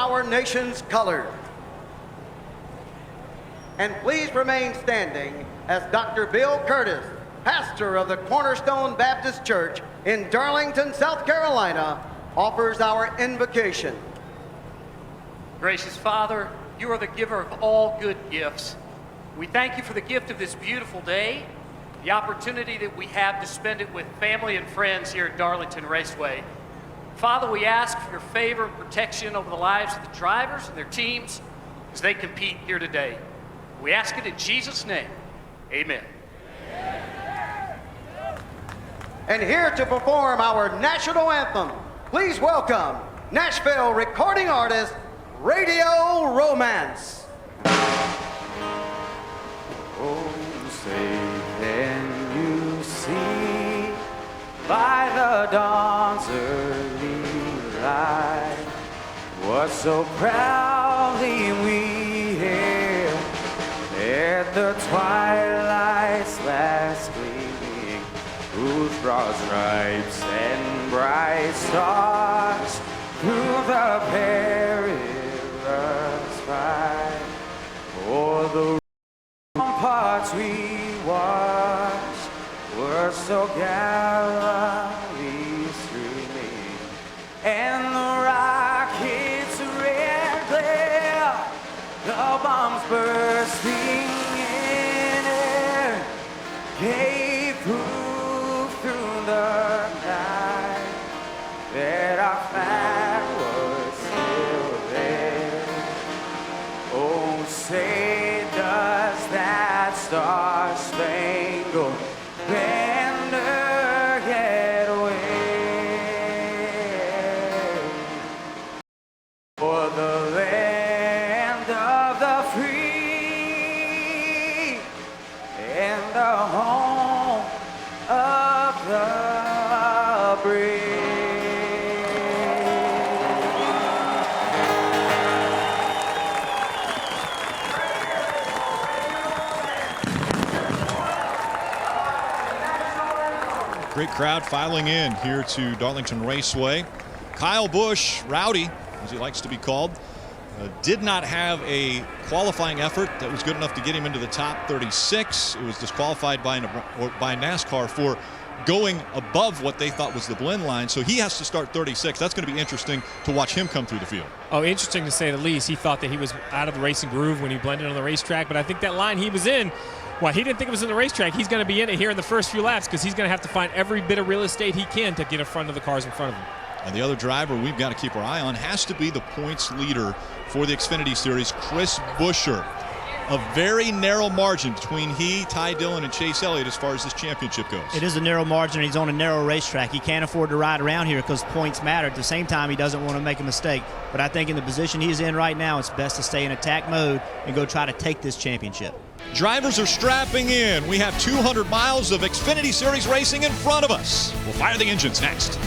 our nation's colors. And please remain standing as Dr. Bill Curtis, pastor of the Cornerstone Baptist Church in Darlington, South Carolina, offers our invocation. Gracious Father, you are the giver of all good gifts. We thank you for the gift of this beautiful day, the opportunity that we have to spend it with family and friends here at Darlington Raceway. Father, we ask for your favor and protection over the lives of the drivers and their teams as they compete here today. We ask it in Jesus' name. Amen. And here to perform our national anthem, please welcome Nashville recording artist, Radio Romance. Oh, say, can you see by the dawn's early light what so proudly we hailed at the twilight's last gleaming, whose broad stripes and bright stars through the perilous fight o'er the ramparts we watched were so gallantly streaming, and the rockets' red glare, the bombs bursting in air, gave proof through the night that our flag was still there. Oh, say does that star-spangled banner yet wave for the land of the free and the home of the brave. Great crowd filing in here to Darlington Raceway. Kyle Busch, Rowdy, as he likes to be called, did not have a qualifying effort that was good enough to get him into the top 36. It was disqualified by NASCAR for going above what they thought was the blend line, so he has to start 36. That's going to be interesting to watch him come through the field. Oh, interesting to say the least. He thought that he was out of the racing groove when he blended on the racetrack, but I think that line he was in, well, he didn't think it was in the racetrack. He's going to be in it here in the first few laps because he's going to have to find every bit of real estate he can to get in front of the cars in front of him. And the other driver we've got to keep our eye on has to be the points leader for the Xfinity Series, Chris Buescher. A very narrow margin between he, Ty Dillon, and Chase Elliott as far as this championship goes. It is a narrow margin. He's on a narrow racetrack. He can't afford to ride around here because points matter. At the same time, he doesn't want to make a mistake. But I think in the position he's in right now, it's best to stay in attack mode and go try to take this championship. Drivers are strapping in. We have 200 miles of Xfinity Series racing in front of us. We'll fire the engines next.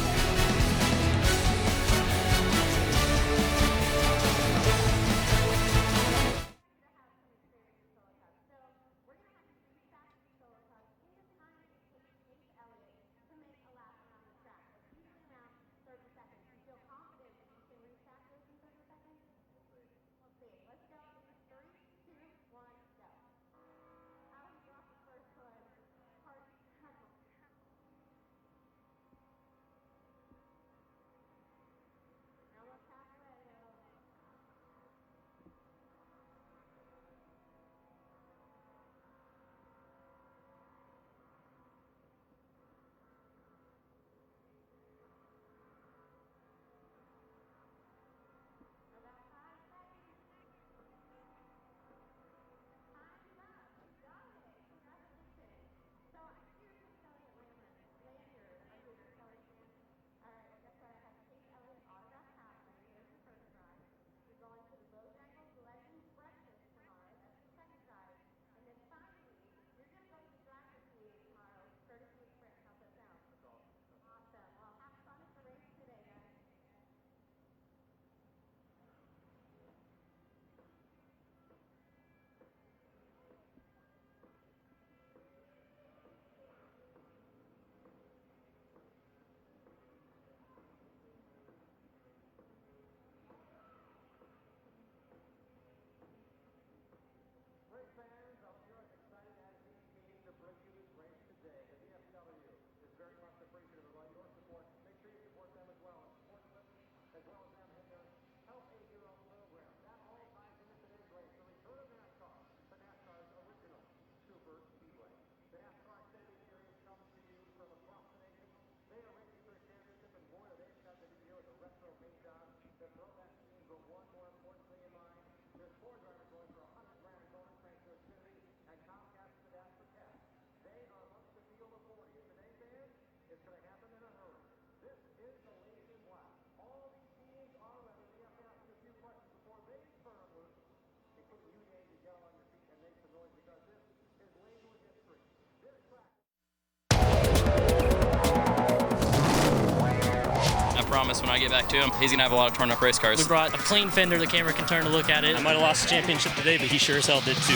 promise when I get back to him, he's going to have a lot of torn up race cars. We brought a clean fender the camera can turn to look at it. I might have lost the championship today, but he sure as hell did too.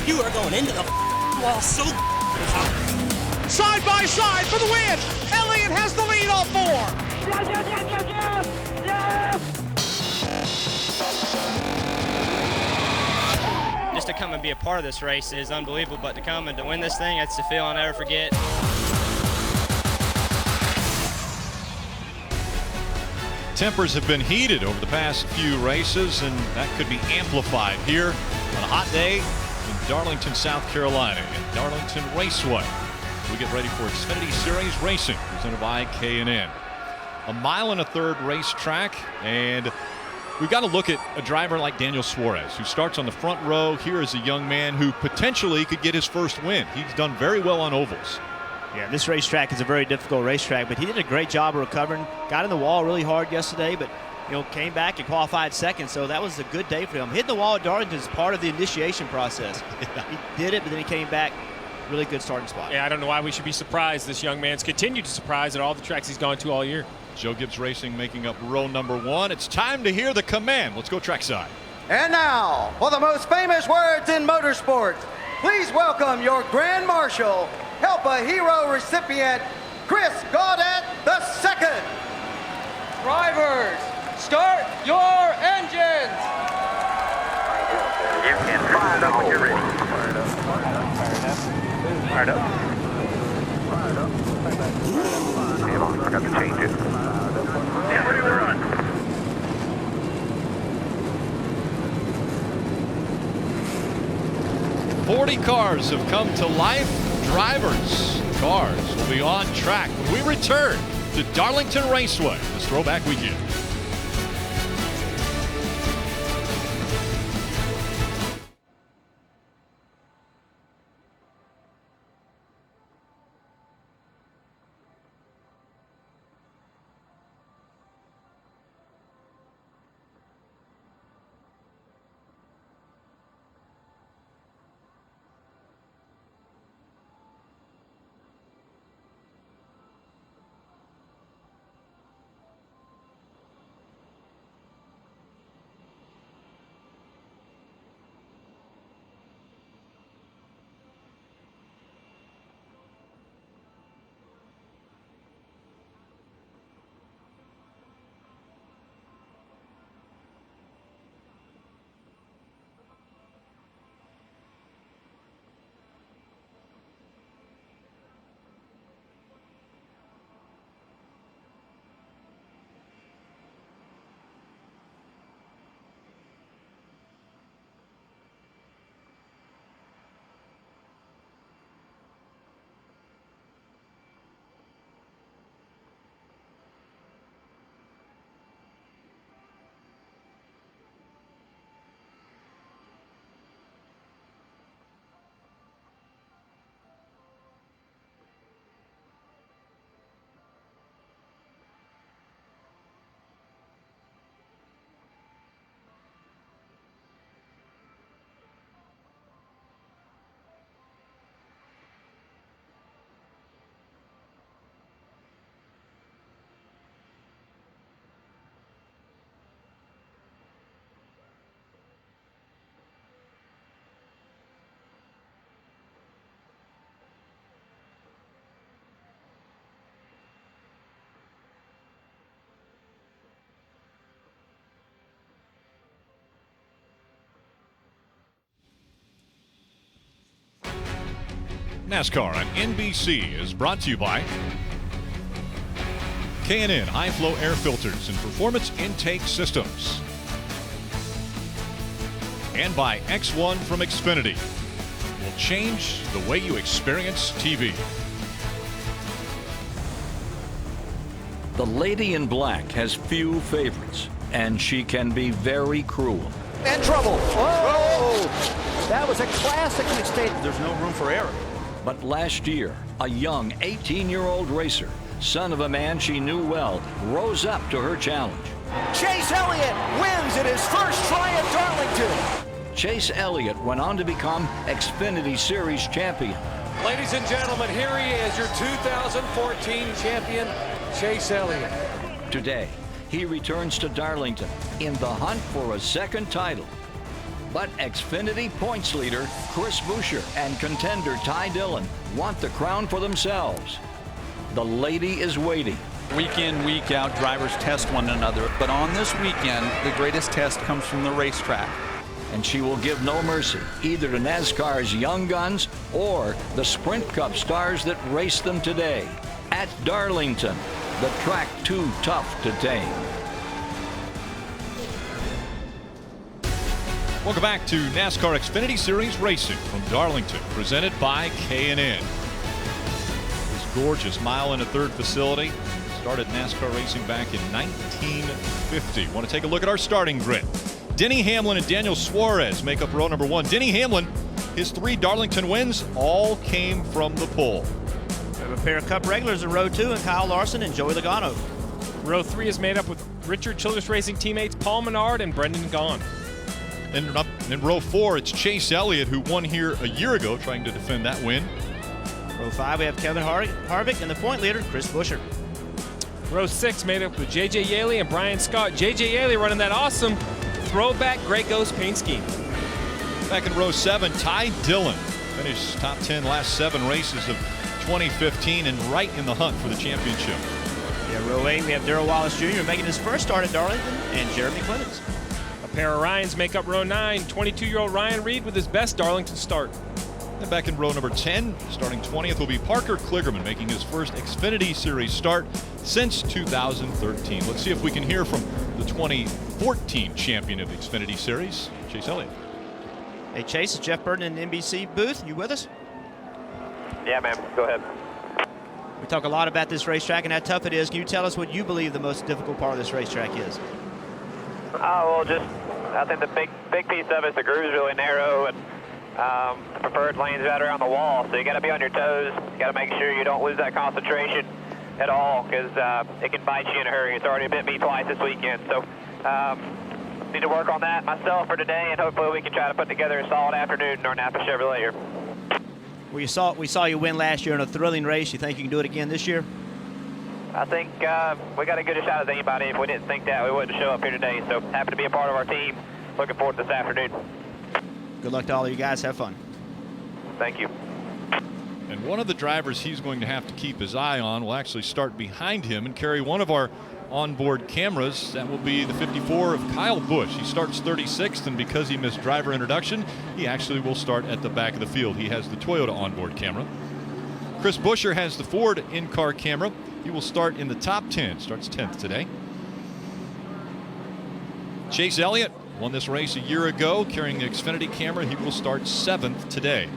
You are going into the wall so side by side for the win. Elliott has the lead on 4. Just to come and be a part of this race is unbelievable, but to come and to win this thing, that's the feeling I'll never forget. Tempers have been heated over the past few races, and that could be amplified here on a hot day in Darlington, South Carolina, at Darlington Raceway. We get ready for Xfinity Series racing, presented by K&N. A mile and a third racetrack, and we've got to look at a driver like Daniel Suarez, who starts on the front row. Here is a young man who potentially could get his first win. He's done very well on ovals. Yeah, this racetrack is a very difficult racetrack, but he did a great job of recovering. Got in the wall really hard yesterday, but came back and qualified second, so that was a good day for him. Hitting the wall at Darlington is part of the initiation process. He did it, but then he came back. Really good starting spot. Yeah, I don't know why we should be surprised. This young man's continued to surprise at all the tracks he's gone to all year. Joe Gibbs Racing making up row number 1. It's time to hear the command. Let's go trackside. And now, for the most famous words in motorsports, please welcome your Grand Marshal, Help a Hero recipient, Chris Gaudet II. Drivers, start your engines. You can fire it up when you're ready. Fired up. Damn, I forgot to change it. Yeah, ready to run. "40 cars have come to life. Drivers, cars will be on track when we return to Darlington Raceway this throwback weekend." NASCAR on NBC is brought to you by K&N High Flow Air Filters and Performance Intake Systems, and by X1 from Xfinity. Will change the way you experience TV. The Lady in Black has few favorites, and she can be very cruel. And trouble. Oh! That was a classic mistake. There's no room for error. But last year, a young 18-year-old racer, son of a man she knew well, rose up to her challenge. Chase Elliott wins in his first try at Darlington. Chase Elliott went on to become Xfinity Series champion. Ladies and gentlemen, here he is, your 2014 champion, Chase Elliott. Today, he returns to Darlington in the hunt for a second title. But Xfinity points leader Chris Buescher and contender Ty Dillon want the crown for themselves. The lady is waiting. Week in, week out, drivers test one another. But on this weekend, the greatest test comes from the racetrack. And she will give no mercy, either to NASCAR's young guns or the Sprint Cup stars that race them today. At Darlington, the track too tough to tame. Welcome back to NASCAR Xfinity Series Racing from Darlington, presented by K&N. This gorgeous mile-and-a-third facility started NASCAR racing back in 1950. Want to take a look at our starting grid. Denny Hamlin and Daniel Suarez make up row number 1. Denny Hamlin, his 3 Darlington wins all came from the pole. We have a pair of Cup regulars in row 2 and Kyle Larson and Joey Logano. Row 3 is made up with Richard Childress Racing teammates Paul Menard and Brendan Gaughan. And up in row 4, it's Chase Elliott, who won here a year ago, trying to defend that win. Row 5, we have Kevin Harvick and the point leader, Chris Buescher. Row 6 made up with J.J. Yaley and Brian Scott. J.J. Yaley running that awesome throwback Grey Ghost paint scheme. Back in row 7, Ty Dillon finished top 10 last 7 races of 2015 and right in the hunt for the championship. Yeah, row 8, we have Darrell Wallace Jr. making his first start at Darlington and Jeremy Clemens. A pair of Ryans make up row 9. 22-year-old Ryan Reed with his best Darlington start. And back in row number 10, starting 20th, will be Parker Kligerman, making his first Xfinity Series start since 2013. Let's see if we can hear from the 2014 champion of the Xfinity Series, Chase Elliott. Hey, Chase, it's Jeff Burton in the NBC booth. You with us? Yeah, man. Go ahead. We talk a lot about this racetrack and how tough it is. Can you tell us what you believe the most difficult part of this racetrack is? Oh, well, I think the big piece of it is the groove's really narrow, and the preferred lane's right around the wall, so you got to be on your toes. You got to make sure you don't lose that concentration at all, because it can bite you in a hurry. It's already bit me twice this weekend, so need to work on that myself for today, and hopefully we can try to put together a solid afternoon in our Napa Chevrolet here. Well, we saw you win last year in a thrilling race. You think you can do it again this year? I think we got as good a shot as anybody. If we didn't think that, we wouldn't show up here today. So happy to be a part of our team. Looking forward to this afternoon. Good luck to all of you guys. Have fun. Thank you. And one of the drivers he's going to have to keep his eye on will actually start behind him and carry one of our onboard cameras. That will be the 54 of Kyle Busch. He starts 36th, and because he missed driver introduction, he actually will start at the back of the field. He has the Toyota onboard camera. Chris Buescher has the Ford in-car camera. He will start in the top 10, starts 10th today. Chase Elliott won this race a year ago, carrying the Xfinity camera. He will start 7th today.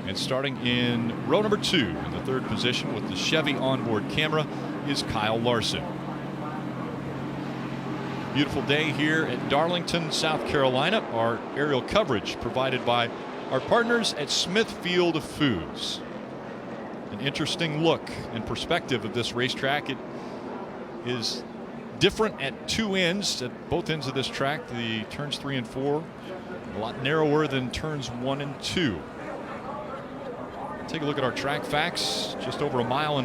And starting in row number 2, in the 3rd position with the Chevy onboard camera, is Kyle Larson. Beautiful day here at Darlington, South Carolina. Our aerial coverage provided by our partners at Smithfield Foods. An interesting look and perspective of this racetrack. It is different at 2 ends, at both ends of this track. The turns 3 and 4 a lot narrower than turns 1 and 2. Take a look at our track facts. Just over 1.3 miles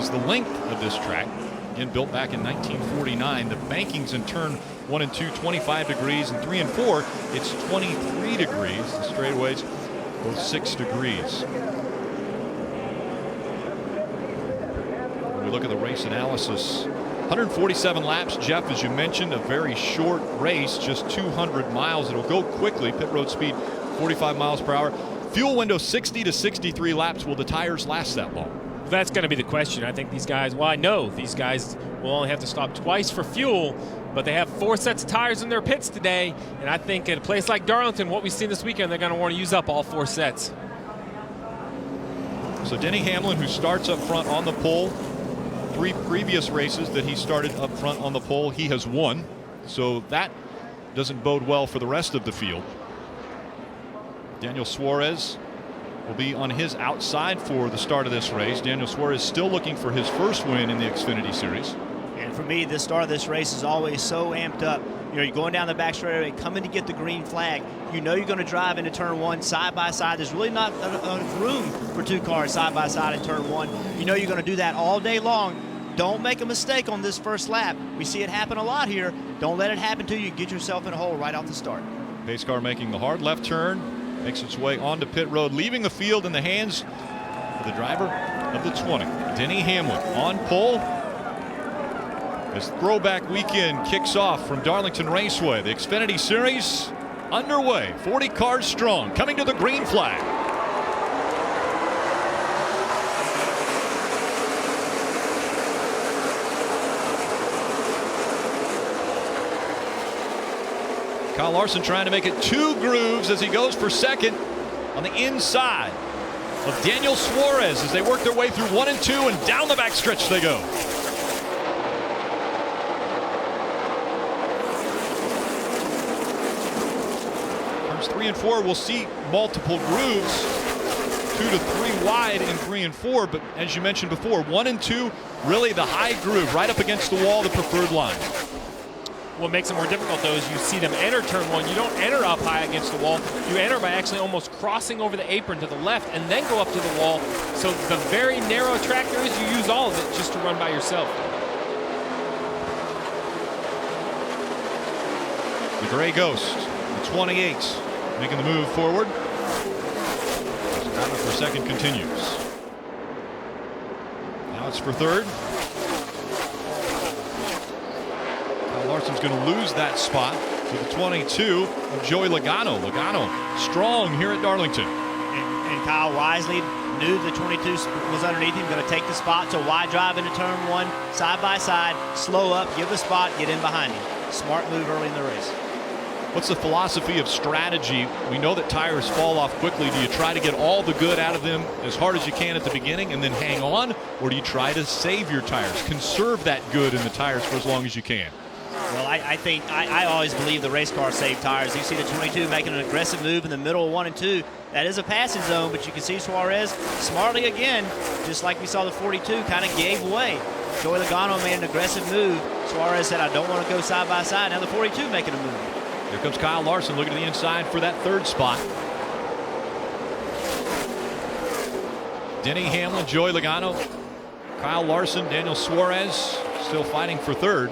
is the length of this track. Again, built back in 1949. The bankings in turn 1 and 2, 25 degrees, and 3 and 4, it's 23 degrees. The straightaways, both 6 degrees. When we look at the race analysis, 147 laps, Jeff, as you mentioned, a very short race, just 200 miles. It'll go quickly. Pit road speed 45 miles per hour. Fuel window 60 to 63 laps. Will the tires last that long? That's going to be the question. I think these guys, well, I know these guys will only have to stop twice for fuel, but they have 4 sets of tires in their pits today. And I think at a place like Darlington, what we've seen this weekend, they're going to want to use up all 4 sets. So Denny Hamlin, who starts up front on the pole, 3 previous races that he started up front on the pole, he has won. So that doesn't bode well for the rest of the field. Daniel Suarez will be on his outside for the start of this race. Daniel Suarez still looking for his first win in the Xfinity Series. And for me, the start of this race is always so amped up. You know, you're going down the back straightaway, coming to get the green flag. You know you're going to drive into turn one side by side. There's really not enough room for two cars side by side in turn one. You know you're going to do that all day long. Don't make a mistake on this first lap. We see it happen a lot here. Don't let it happen to you. Get yourself in a hole right off the start. Pace car making the hard left turn, makes its way onto pit road, leaving the field in the hands of the driver of the 20, Denny Hamlin, on pole. As throwback weekend kicks off from Darlington Raceway, the Xfinity Series underway, 40 cars strong, coming to the green flag. Kyle Larson trying to make it 2 grooves as he goes for second on the inside of Daniel Suarez as they work their way through 1 and 2, and down the backstretch they go. Turns 3 and 4 will see multiple grooves, 2 to 3 wide in 3 and 4, but as you mentioned before, 1 and 2 really the high groove right up against the wall, the preferred line. What makes it more difficult, though, is you see them enter turn one. You don't enter up high against the wall. You enter by actually almost crossing over the apron to the left and then go up to the wall. So the very narrow track there is, you use all of it just to run by yourself. The Gray Ghost, the 28, making the move forward. Battle for second continues. Now it's for third. Larson's going to lose that spot to the 22 of Joey Logano. Logano strong here at Darlington. And Kyle wisely knew the 22 was underneath him, going to take the spot. So wide drive into turn one, side by side, slow up, give the spot, get in behind him. Smart move early in the race. What's the philosophy of strategy? We know that tires fall off quickly. Do you try to get all the good out of them as hard as you can at the beginning and then hang on? Or do you try to save your tires, conserve that good in the tires for as long as you can? Well, I think I always believe the race car saved tires. You see the 22 making an aggressive move in the middle of 1 and 2. That is a passing zone, but you can see Suarez smartly again, just like we saw the 42, kind of gave way. Joey Logano made an aggressive move. Suarez said, I don't want to go side by side. Now the 42 making a move. Here comes Kyle Larson looking to the inside for that third spot. Denny Hamlin, Joey Logano, Kyle Larson, Daniel Suarez still fighting for third.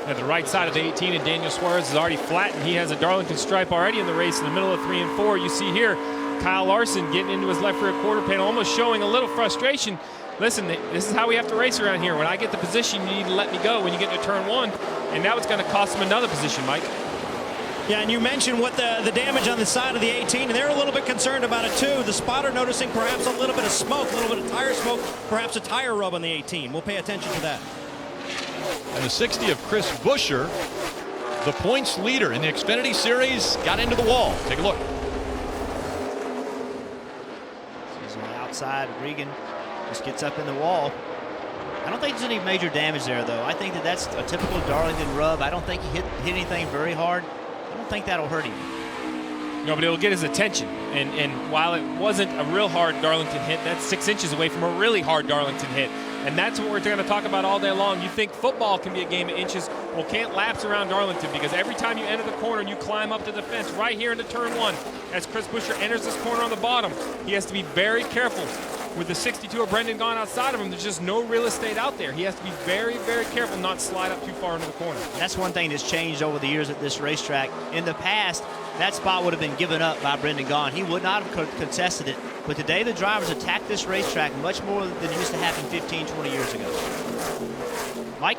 At the right side of the 18, and Daniel Suarez is already flat, and he has a Darlington stripe already in the race in the middle of 3 and 4. You see here Kyle Larson getting into his left rear quarter panel, almost showing a little frustration. Listen, this is how we have to race around here. When I get the position, you need to let me go when you get into turn one, and now it's going to cost him another position, Mike. Yeah, and you mentioned what the damage on the side of the 18, and they're a little bit concerned about it too. The spotter noticing perhaps a little bit of smoke, a little bit of tire smoke, perhaps a tire rub on the 18. We'll pay attention to that. And the 60 of Chris Buescher, the points leader in the Xfinity Series, got into the wall. Take a look. He's on the outside. Regan just gets up in the wall. I don't think there's any major damage there, though. I think that's a typical Darlington rub. I don't think he hit anything very hard. I don't think that'll hurt him. No, but it'll get his attention. And while it wasn't a real hard Darlington hit, that's 6 inches away from a really hard Darlington hit. And that's what we're going to talk about all day long. You think football can be a game of inches. Well, can't lapse around Darlington, because every time you enter the corner and you climb up to the fence right here into turn one, as Chris Buescher enters this corner on the bottom, he has to be very careful. With the 62 of Brendan gone outside of him, there's just no real estate out there. He has to be very, very careful not to slide up too far into the corner. That's one thing that's changed over the years at this racetrack. In the past, that spot would have been given up by Brendan Gaughan. He would not have contested it. But today, the drivers attack this racetrack much more than used to happen 15, 20 years ago. Mike?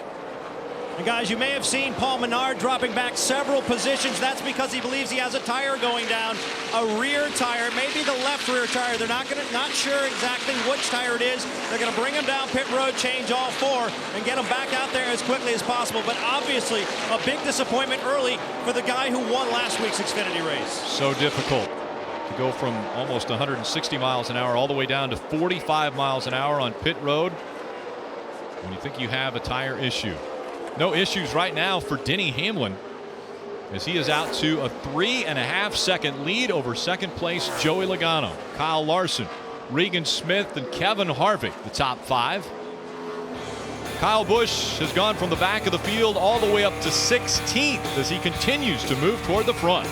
And guys, you may have seen Paul Menard dropping back several positions. That's because he believes he has a tire going down, a rear tire, maybe the left rear tire. They're not sure exactly which tire it is. They're going to bring him down pit road, change all four, and get him back out there as quickly as possible. But obviously, a big disappointment early for the guy who won last week's Xfinity race. So difficult to go from almost 160 miles an hour all the way down to 45 miles an hour on pit road when you think you have a tire issue. No issues right now for Denny Hamlin, as he is out to a 3.5 second lead over second place Joey Logano, Kyle Larson, Regan Smith, and Kevin Harvick, the top five. Kyle Busch has gone from the back of the field all the way up to 16th as he continues to move toward the front.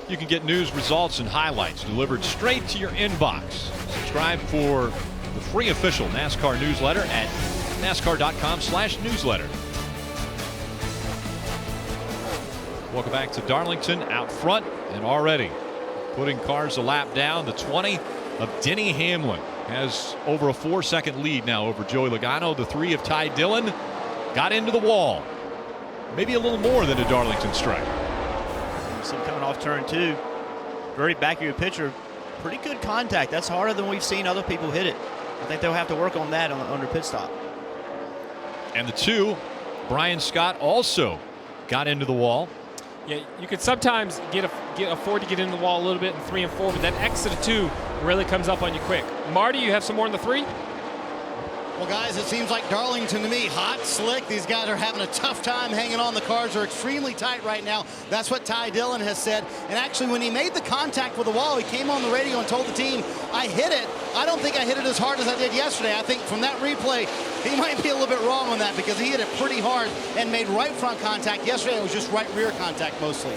You can get news, results, and highlights delivered straight to your inbox. Subscribe for the free official NASCAR newsletter at NASCAR.com/newsletter. Welcome back to Darlington out front, and already putting cars a lap down. The 20 of Denny Hamlin has over a 4-second lead now over Joey Logano. The 3 of Ty Dillon got into the wall. Maybe a little more than a Darlington strike. You see him coming off turn 2, very back of your picture. Pretty good contact. That's harder than we've seen other people hit it. I think they'll have to work on that under pit stop. And the 2, Brian Scott, also got into the wall. Yeah, you could sometimes afford to get into the wall a little bit in 3 and 4, but that exit of 2 really comes up on you quick. Marty, you have some more in the 3? Well, guys, it seems like Darlington to me, hot, slick. These guys are having a tough time hanging on. The cars are extremely tight right now. That's what Ty Dillon has said. And actually, when he made the contact with the wall, he came on the radio and told the team, I hit it. I don't think I hit it as hard as I did yesterday. I think from that replay, he might be a little bit wrong on that because he hit it pretty hard and made right front contact. Yesterday, it was just right rear contact mostly.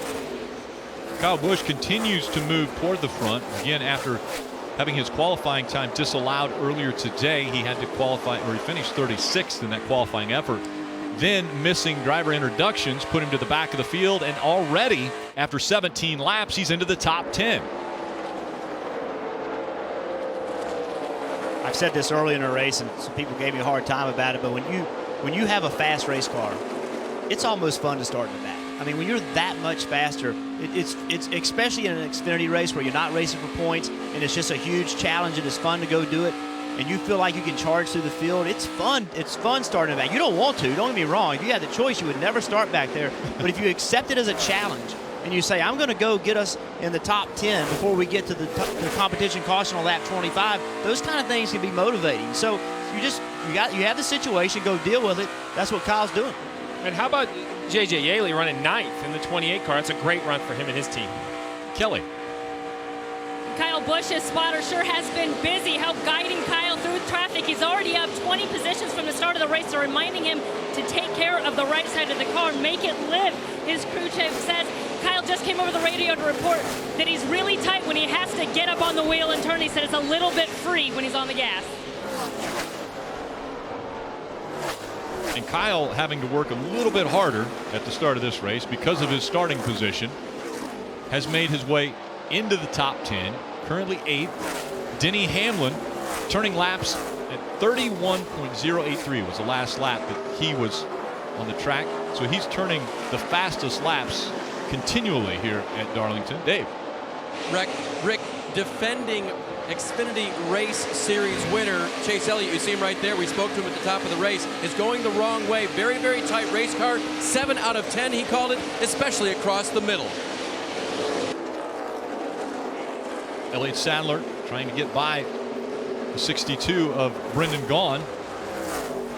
Kyle Busch continues to move toward the front. Again, after having his qualifying time disallowed earlier today, he had to qualify, or he finished 36th in that qualifying effort. Then missing driver introductions put him to the back of the field, and already after 17 laps, he's into the top 10. I've said this early in the race, and some people gave me a hard time about it, but when you have a fast race car, it's almost fun to start in the back. I mean, when you're that much faster, it's especially in an Xfinity race where you're not racing for points and it's just a huge challenge and it's fun to go do it, and you feel like you can charge through the field. It's fun. It's fun starting back. You don't want to. Don't get me wrong. If you had the choice, you would never start back there. But if you accept it as a challenge and you say, I'm going to go get us in the top 10 before we get to the competition caution on lap 25, those kind of things can be motivating. So you have the situation, go deal with it. That's what Kyle's doing. And how about J.J. Yaley running 9th in the 28 car? It's a great run for him and his team. Kelly. Kyle Busch's spotter sure has been busy, help guiding Kyle through traffic. He's already up 20 positions from the start of the race, so reminding him to take care of the right side of the car, make it live. His crew chief says Kyle just came over the radio to report that he's really tight when he has to get up on the wheel and turn. He said it's a little bit free when he's on the gas. And Kyle having to work a little bit harder at the start of this race because of his starting position, has made his way into the top 10, currently 8th. Denny Hamlin turning laps at 31.083 was the last lap that he was on the track. So he's turning the fastest laps continually here at Darlington. Dave. Rick, defending Xfinity Race Series winner Chase Elliott, you see him right there, we spoke to him at the top of the race, is going the wrong way. Very, very tight race car. 7 out of 10 he called it, especially across the middle. Elliott Sadler trying to get by the 62 of Brendan Gaughan.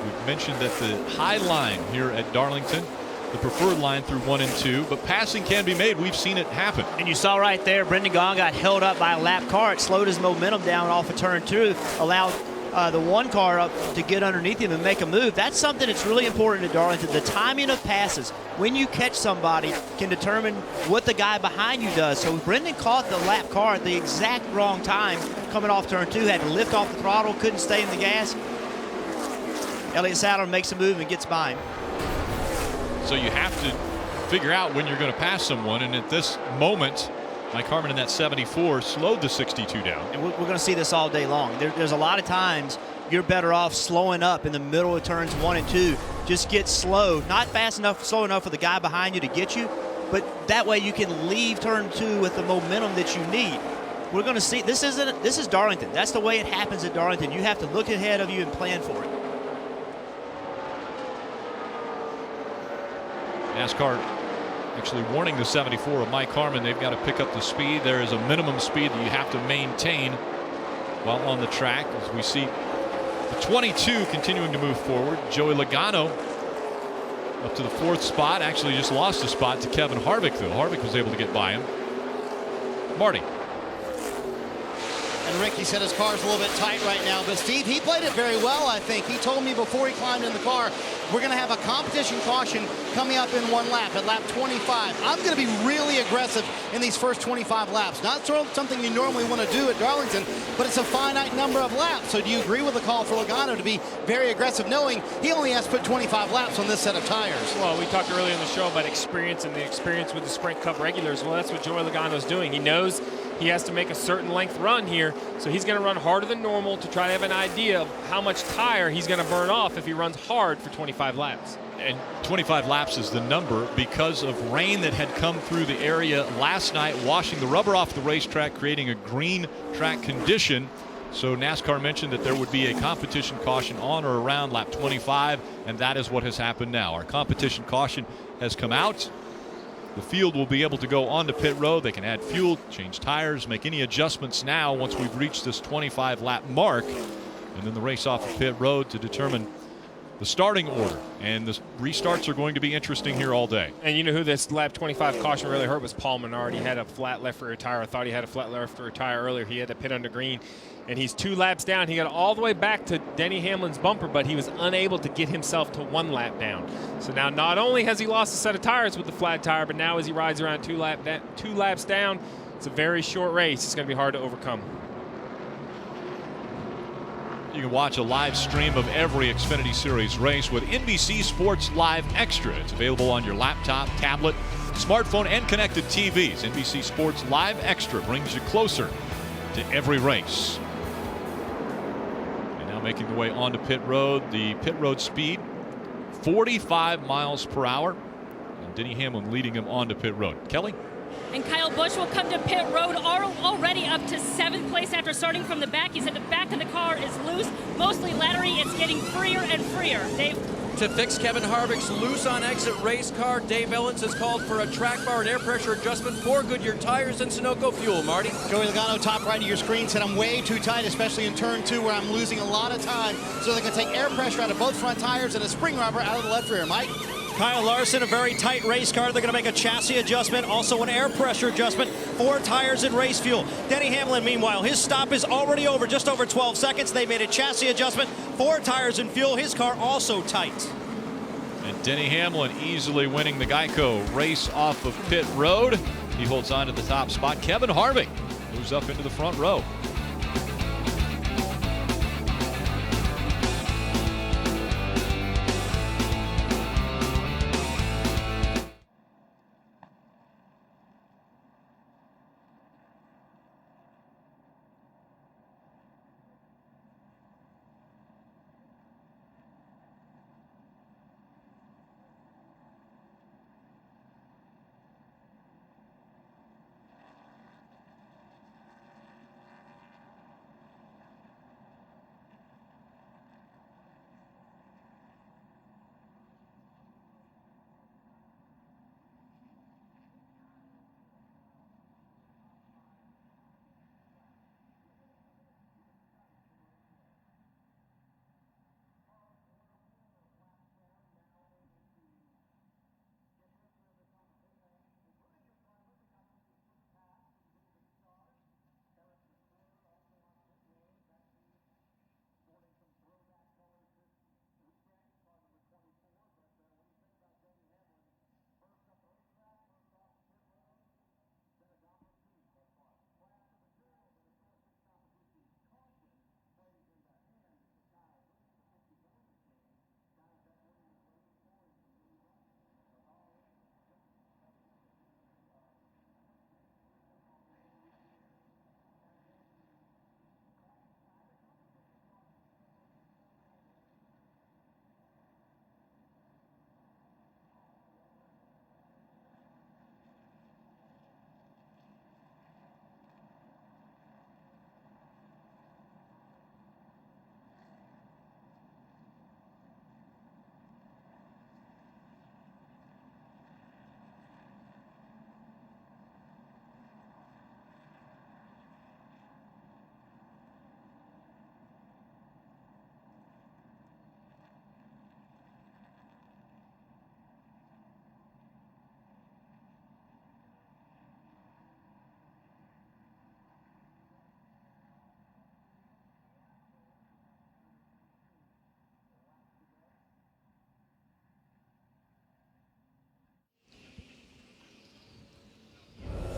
We've mentioned that the high line here at Darlington, the preferred line through 1 and 2, but passing can be made. We've seen it happen. And you saw right there, Brendan Gaughan got held up by a lap car. It slowed his momentum down off of turn 2, allowed the 1 car up to get underneath him and make a move. That's something that's really important at Darlington. The timing of passes, when you catch somebody, can determine what the guy behind you does. So Brendan caught the lap car at the exact wrong time coming off turn 2, had to lift off the throttle, couldn't stay in the gas. Elliott Sadler makes a move and gets by him. So you have to figure out when you're going to pass someone, and at this moment, Mike Harmon in that 74 slowed the 62 down. And we're going to see this all day long. There's a lot of times you're better off slowing up in the middle of turns 1 and 2. Just get slow, not fast enough, slow enough for the guy behind you to get you, but that way you can leave turn 2 with the momentum that you need. We're going to see, this is Darlington. That's the way it happens at Darlington. You have to look ahead of you and plan for it. NASCAR actually warning the 74 of Mike Harmon. They've got to pick up the speed. There is a minimum speed that you have to maintain while on the track, as we see the 22 continuing to move forward. Joey Logano up to the 4th spot. Actually just lost a spot to Kevin Harvick, though. Harvick was able to get by him. Marty. And Rick, he said his car's a little bit tight right now, but Steve, he played it very well, I think. He told me before he climbed in the car, we're going to have a competition caution coming up in 1 lap, at lap 25. I'm going to be really aggressive in these first 25 laps. Not something you normally want to do at Darlington, but it's a finite number of laps. So do you agree with the call for Logano to be very aggressive, knowing he only has to put 25 laps on this set of tires? Well, we talked earlier in the show about experience and the experience with the Sprint Cup regulars. Well, that's what Joey Logano's doing. He knows he has to make a certain length run here, so he's going to run harder than normal to try to have an idea of how much tire he's going to burn off if he runs hard for 25 laps. And 25 laps is the number because of rain that had come through the area last night, washing the rubber off the racetrack, creating a green track condition. So NASCAR mentioned that there would be a competition caution on or around lap 25, and that is what has happened now. Our competition caution has come out. The field will be able to go onto pit road. They can add fuel, change tires, make any adjustments now once we've reached this 25 lap mark, and then the race off of pit road to determine the starting order. And the restarts are going to be interesting here all day. And you know who this lap 25 caution really hurt was Paul Menard. He had a flat left rear tire. I thought he had a flat left rear tire earlier. He had to pit under green, and he's 2 laps down. He got all the way back to Denny Hamlin's bumper, but he was unable to get himself to 1 lap down. So now not only has he lost a set of tires with the flat tire, but now as he rides around 2 laps down, it's a very short race. It's going to be hard to overcome. You can watch a live stream of every Xfinity Series race with NBC Sports Live Extra. It's available on your laptop, tablet, smartphone, and connected TVs. NBC Sports Live Extra brings you closer to every race. And now making the way onto pit road. The pit road speed, 45 miles per hour. And Denny Hamlin leading him onto pit road. Kelly? And Kyle Busch will come to pit road already up to 7th place after starting from the back. He said the back of the car is loose, mostly lattery. It's getting freer and freer. Dave? to fix Kevin Harvick's loose on exit race car. Dave Ellens has called for a track bar and air pressure adjustment for Goodyear tires and Sunoco fuel. Marty? Joey Logano, top right of your screen, said I'm way too tight, especially in turn 2 where I'm losing a lot of time. So they can take air pressure out of both front tires and a spring rubber out of the left rear. Mike? Kyle Larson, a very tight race car. They're going to make a chassis adjustment, also an air pressure adjustment, 4 tires and race fuel. Denny Hamlin, meanwhile, his stop is already over, just over 12 seconds. They made a chassis adjustment, 4 tires and fuel. His car also tight. And Denny Hamlin easily winning the Geico race off of pit road. He holds on to the top spot. Kevin Harvick moves up into the front row.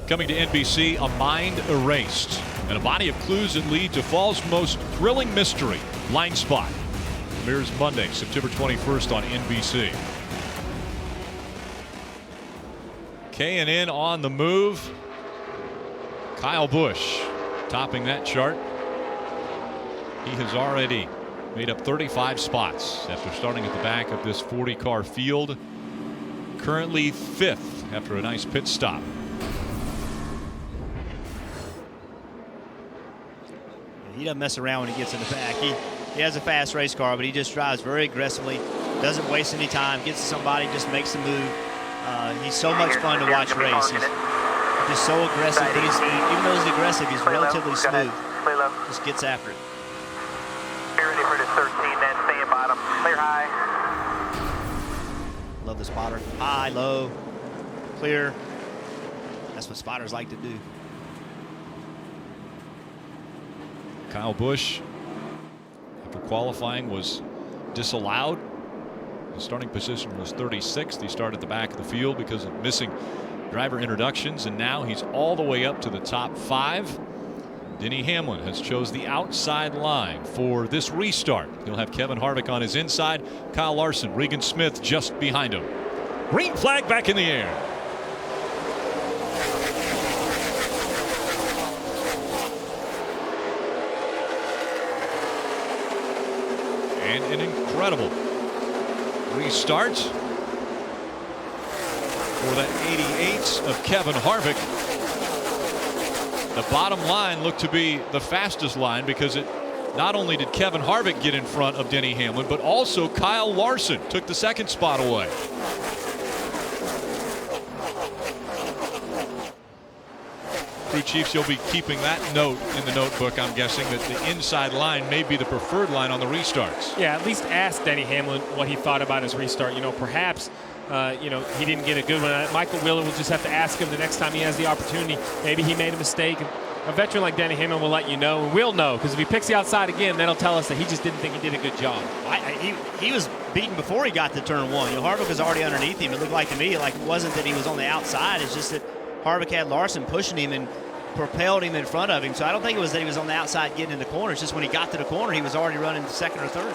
Coming to NBC, A Mind Erased, and a body of clues that lead to fall's most thrilling mystery, Blind Spot. Premieres Monday, September 21st on NBC. K&N on the move. Kyle Busch topping that chart. He has already made up 35 spots after starting at the back of this 40-car field. Currently 5th after a nice pit stop. He doesn't mess around when he gets in the back. He has a fast race car, but he just drives very aggressively, doesn't waste any time, gets to somebody, just makes the move. He's so much fun to watch race. He's just so aggressive, but even though he's aggressive, he's relatively smooth. Just gets after it. Be ready for this 13, then stay in bottom. Clear high. Love the spotter. High, low, clear. That's what spotters like to do. Kyle Busch, after qualifying, was disallowed. His starting position was 36th. He started at the back of the field because of missing driver introductions, and now he's all the way up to the top 5. Denny Hamlin has chose the outside line for this restart. He'll have Kevin Harvick on his inside. Kyle Larson, Regan Smith just behind him. Green flag back in the air. And an incredible restart for that 88 of Kevin Harvick. The bottom line looked to be the fastest line because it not only did Kevin Harvick get in front of Denny Hamlin, but also Kyle Larson took the second spot away. Crew chiefs, you'll be keeping that note in the notebook, I'm guessing, that the inside line may be the preferred line on the restarts. Yeah, at least ask Denny Hamlin what he thought about his restart. You know, perhaps, he didn't get a good one. Michael Wheeler will just have to ask him the next time he has the opportunity. Maybe he made a mistake. A veteran like Denny Hamlin will let you know, and we'll know, because if he picks the outside again, that'll tell us that he just didn't think he did a good job. He was beaten before he got to turn one. Harvick was already underneath him. It looked like to me like it wasn't that he was on the outside. It's just that Harvick had Larson pushing him and propelled him in front of him. So I don't think it was that he was on the outside getting in the corner. It's just when he got to the corner, he was already running second or third.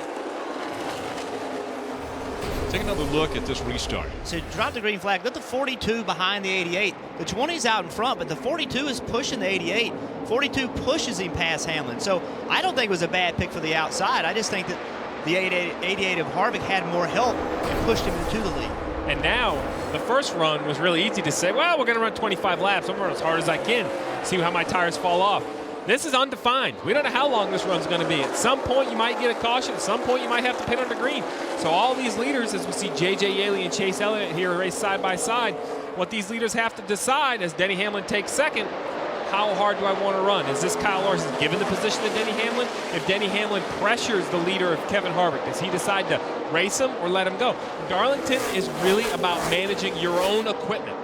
Take another look at this restart. So drop the green flag. Got the 42 behind the 88. The 20's out in front, but the 42 is pushing the 88. 42 pushes him past Hamlin. So I don't think it was a bad pick for the outside. I just think that the 88 of Harvick had more help and pushed him into the lead. And now, the first run was really easy to say, well, we're going to run 25 laps. I'm going to run as hard as I can, see how my tires fall off. This is undefined. We don't know how long this run's going to be. At some point, you might get a caution. At some point, you might have to pit under green. So all these leaders, as we see J.J. Yaley and Chase Elliott here race side by side, what these leaders have to decide as Denny Hamlin takes second, how hard do I want to run? Is this Kyle Larson given the position to Denny Hamlin? If Denny Hamlin pressures the leader of Kevin Harvick, does he decide to race him or let him go? Darlington is really about managing your own equipment.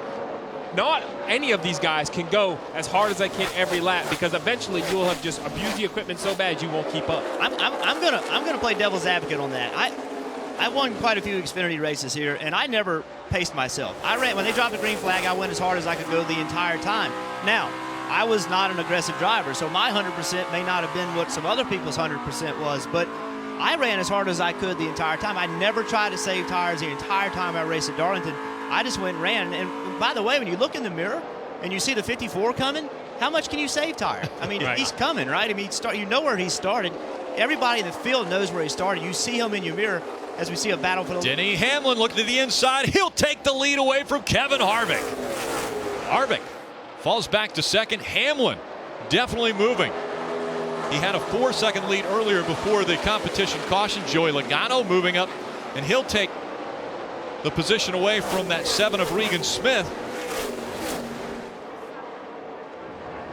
Not any of these guys can go as hard as they can every lap, because eventually you will have just abused the equipment so bad you won't keep up. I'm gonna play devil's advocate on that. I won quite a few Xfinity races here, and I never paced myself. I ran when they dropped the green flag. I went as hard as I could go the entire time. Now, I was not an aggressive driver, so my 100% may not have been what some other people's 100% was, but I ran as hard as I could the entire time. I never tried to save tires the entire time I raced at Darlington. I just went and ran. And by the way, when you look in the mirror and you see the 54 coming, how much can you save tire? I mean, right. He's coming, right? I mean, you know where he started. Everybody in the field knows where he started. You see him in your mirror as we see a battle for the lead. Denny Hamlin looking to the inside. He'll take the lead away from Kevin Harvick. Harvick falls back to second. Hamlin definitely moving. He had a 4-second lead earlier before the competition caution. Joey Logano moving up, and he'll take the position away from that 7 of Regan Smith.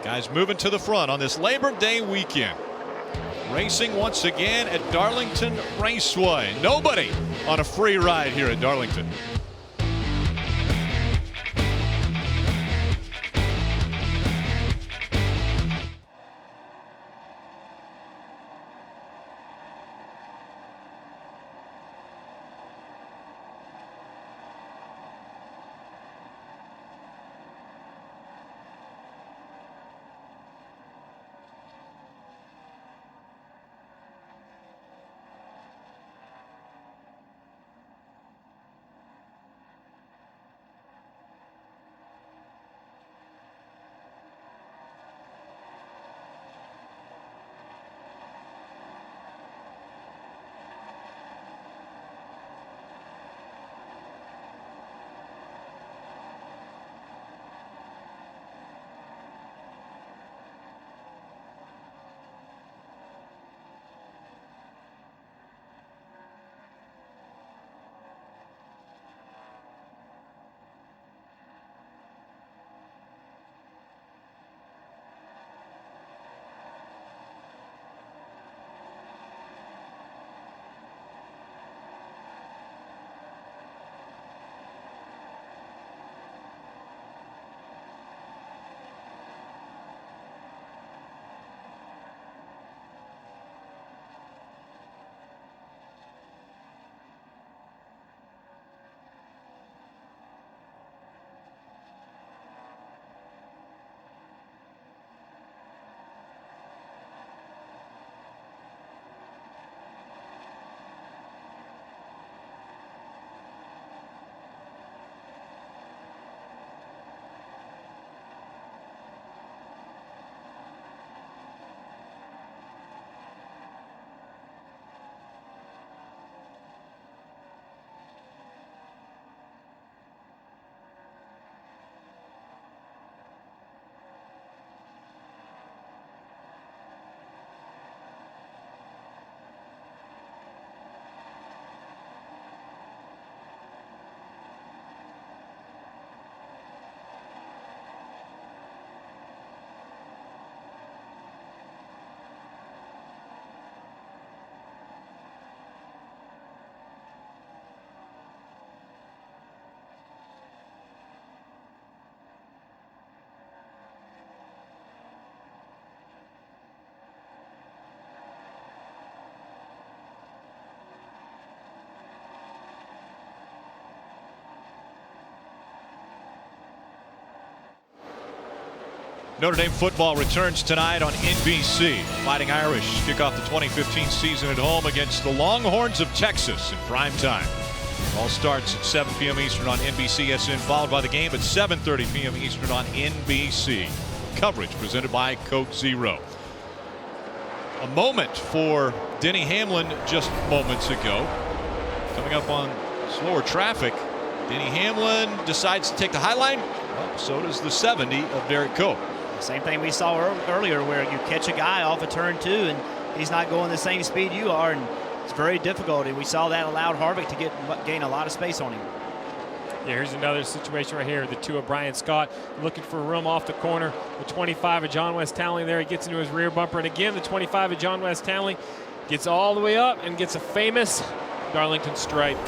Guys moving to the front on this Labor Day weekend. Racing once again at Darlington Raceway. Nobody on a free ride here at Darlington. Notre Dame football returns tonight on NBC. Fighting Irish kick off the 2015 season at home against the Longhorns of Texas in prime time. All starts at 7 p.m. Eastern on NBCSN, followed by the game at 7:30 p.m. Eastern on NBC. Coverage presented by Coke Zero. A moment for Denny Hamlin just moments ago. Coming up on slower traffic, Denny Hamlin decides to take the high line. Well, so does the 70 of Derek Cope. Same thing we saw earlier where you catch a guy off of turn 2 and he's not going the same speed you are, and it's very difficult, and we saw that allowed Harvick to gain a lot of space on him. Yeah, here's another situation right here. The 2 of Brian Scott looking for room off the corner. The 25 of John West Townley there. He gets into his rear bumper, and again the 25 of John West Townley gets all the way up and gets a famous Darlington stripe.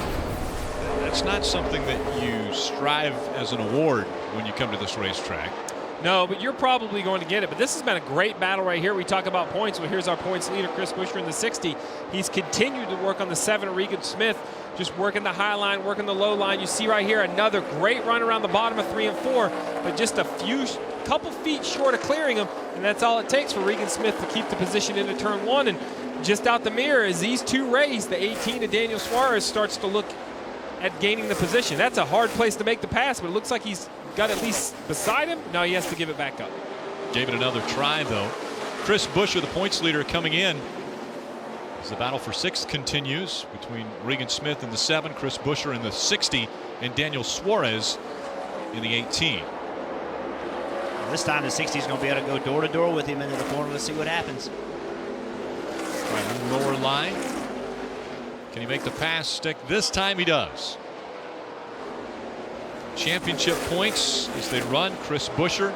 That's not something that you strive as an award when you come to this racetrack. No, but you're probably going to get it. But this has been a great battle right here. We talk about points. Well, here's our points leader, Chris Buescher, in the 60. He's continued to work on the 7, Regan Smith, just working the high line, working the low line. You see right here another great run around the bottom of 3 and 4, but just a couple feet short of clearing him, and that's all it takes for Regan Smith to keep the position into turn 1. And just out the mirror, as these 2 race, the 18 of Daniel Suarez starts to look at gaining the position. That's a hard place to make the pass, but it looks like he's got at least beside him. No, he has to give it back up. Gave it another try, though. Chris Buescher, the points leader, coming in as the battle for 6th continues between Regan Smith in the 7, Chris Buescher in the 60, and Daniel Suarez in the 18. This time the 60 is going to be able to go door to door with him into the corner. Let's see what happens. Right, lower line. Can he make the pass stick? This time he does. Championship points as they run. Chris Buescher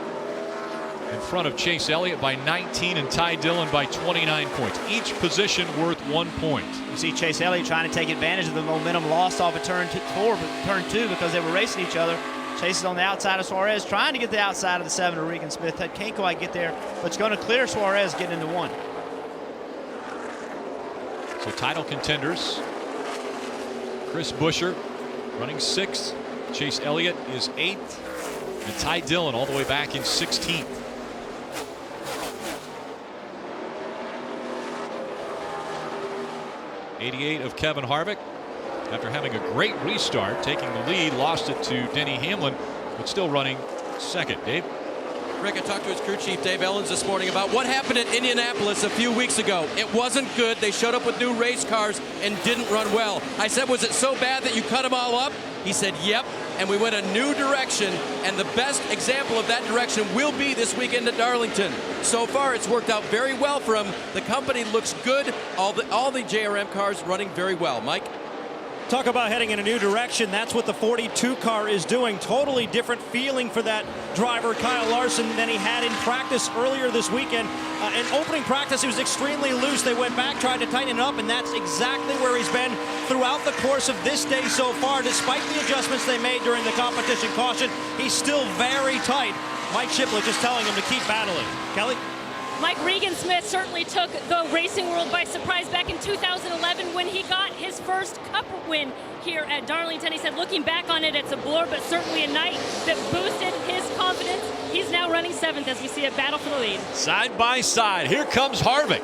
in front of Chase Elliott by 19 and Ty Dillon by 29 points. Each position worth 1 point. You see Chase Elliott trying to take advantage of the momentum lost off of turn 2 because they were racing each other. Chase is on the outside of Suarez, trying to get the outside of the 7 of Regan Smith. That can't quite get there, but it's going to clear Suarez getting into 1. So title contenders. Chris Buescher running 6th. Chase Elliott is 8th. And Ty Dillon all the way back in 16th. '88 of Kevin Harvick. After having a great restart, taking the lead, lost it to Denny Hamlin, but still running 2nd. Dave? Rick, I talked to his crew chief, Dave Ellens, this morning about what happened at Indianapolis a few weeks ago. It wasn't good. They showed up with new race cars and didn't run well. I said, was it so bad that you cut them all up? He said, yep, and we went a new direction, and the best example of that direction will be this weekend at Darlington. So far, it's worked out very well for him. The company looks good. All the JRM cars running very well. Mike? Talk about heading in a new direction. That's what the 42 car is doing. Totally different feeling for that driver, Kyle Larson, than he had in practice earlier this weekend. In opening practice, he was extremely loose. They went back, tried to tighten it up, and that's exactly where he's been throughout the course of this day so far. Despite the adjustments they made during the competition caution, he's still very tight. Mike Shipley just telling him to keep battling. Kelly? Mike, Regan Smith certainly took the racing world by surprise back in 2011 when he got his first Cup win here at Darlington. He said, looking back on it, it's a blur, but certainly a night that boosted his confidence. He's now running 7th as we see a battle for the lead. Side by side, here comes Harvick.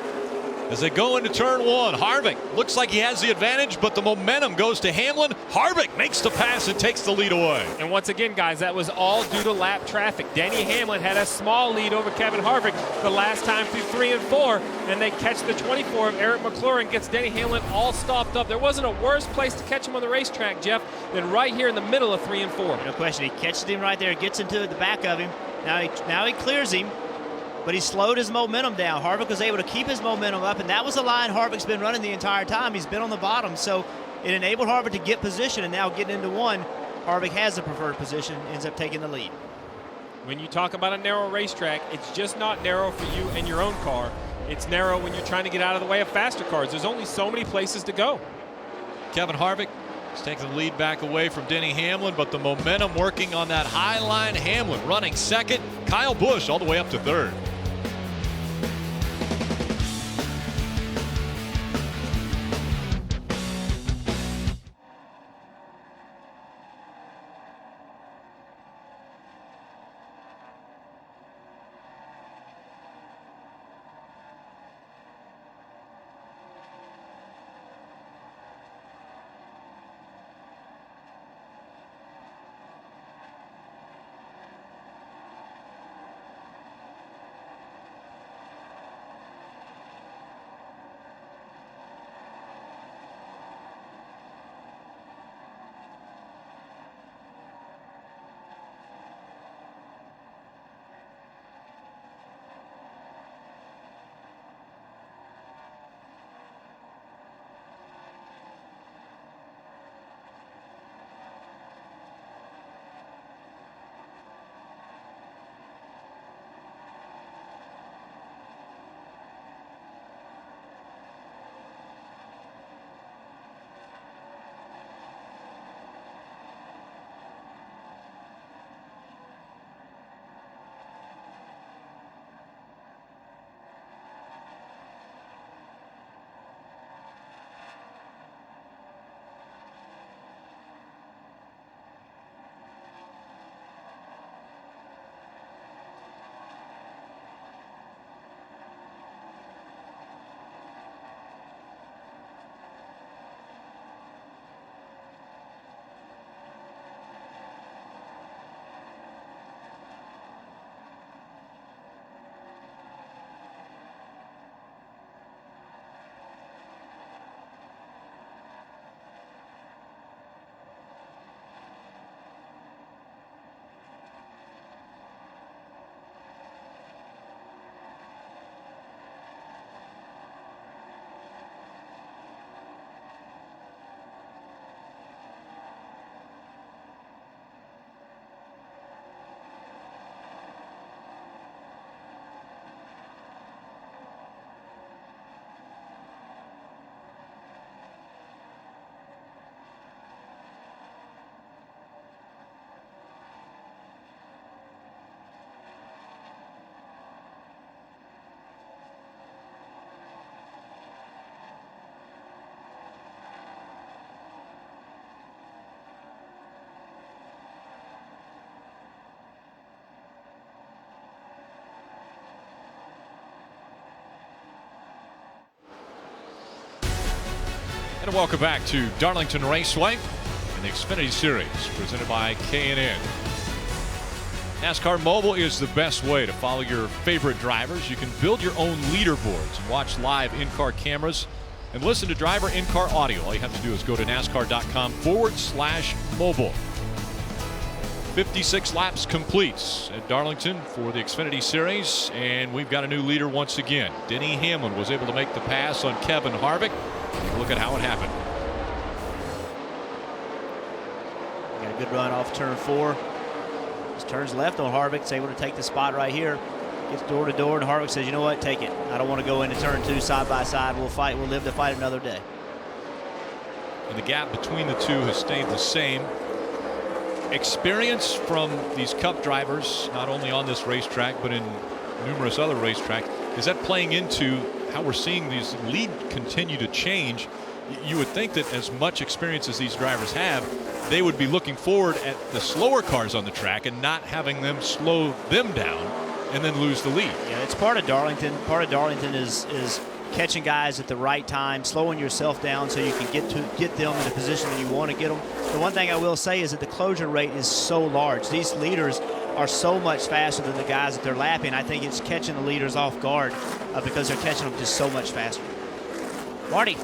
As they go into turn 1, Harvick looks like he has the advantage, but the momentum goes to Hamlin. Harvick makes the pass and takes the lead away. And once again, guys, that was all due to lap traffic. Denny Hamlin had a small lead over Kevin Harvick the last time through 3 and 4, and they catch the 24 of Eric McLaurin, gets Denny Hamlin all stopped up. There wasn't a worse place to catch him on the racetrack, Jeff, than right here in the middle of 3 and 4. No question. He catches him right there, gets into the back of him. Now he clears him. But he slowed his momentum down. Harvick was able to keep his momentum up, and that was the line Harvick's been running the entire time. He's been on the bottom, so it enabled Harvick to get position, and now getting into 1, Harvick has the preferred position, ends up taking the lead. When you talk about a narrow racetrack, it's just not narrow for you and your own car. It's narrow when you're trying to get out of the way of faster cars. There's only so many places to go. Kevin Harvick is taking the lead back away from Denny Hamlin, but the momentum working on that high line. Hamlin running 2nd. Kyle Busch all the way up to 3rd. And welcome back to Darlington Raceway in the Xfinity Series presented by K&N. NASCAR Mobile is the best way to follow your favorite drivers. You can build your own leaderboards and watch live in-car cameras and listen to driver in-car audio. All you have to do is go to NASCAR.com/mobile. 56 laps complete at Darlington for the Xfinity Series, and we've got a new leader once again. Denny Hamlin was able to make the pass on Kevin Harvick. Look at how it happened. Got a good run off turn 4. Just turns left on Harvick. Is able to take the spot right here. Gets door to door, and Harvick says, you know what, take it. I don't want to go into turn 2 side by side. We'll fight. We'll live to fight another day. And the gap between the two has stayed the same. Experience from these Cup drivers, not only on this racetrack, but in numerous other racetracks, is that playing into how we're seeing these lead continue to change? You would think that as much experience as these drivers have, they would be looking forward at the slower cars on the track and not having them slow them down and then lose the lead. Yeah, it's part of Darlington. Part of Darlington is catching guys at the right time, slowing yourself down so you can get them in the position that you want to get them. The one thing I will say is that the closure rate is so large. These leaders are so much faster than the guys that they're lapping. I think it's catching the leaders off guard because they're catching them just so much faster. Marty.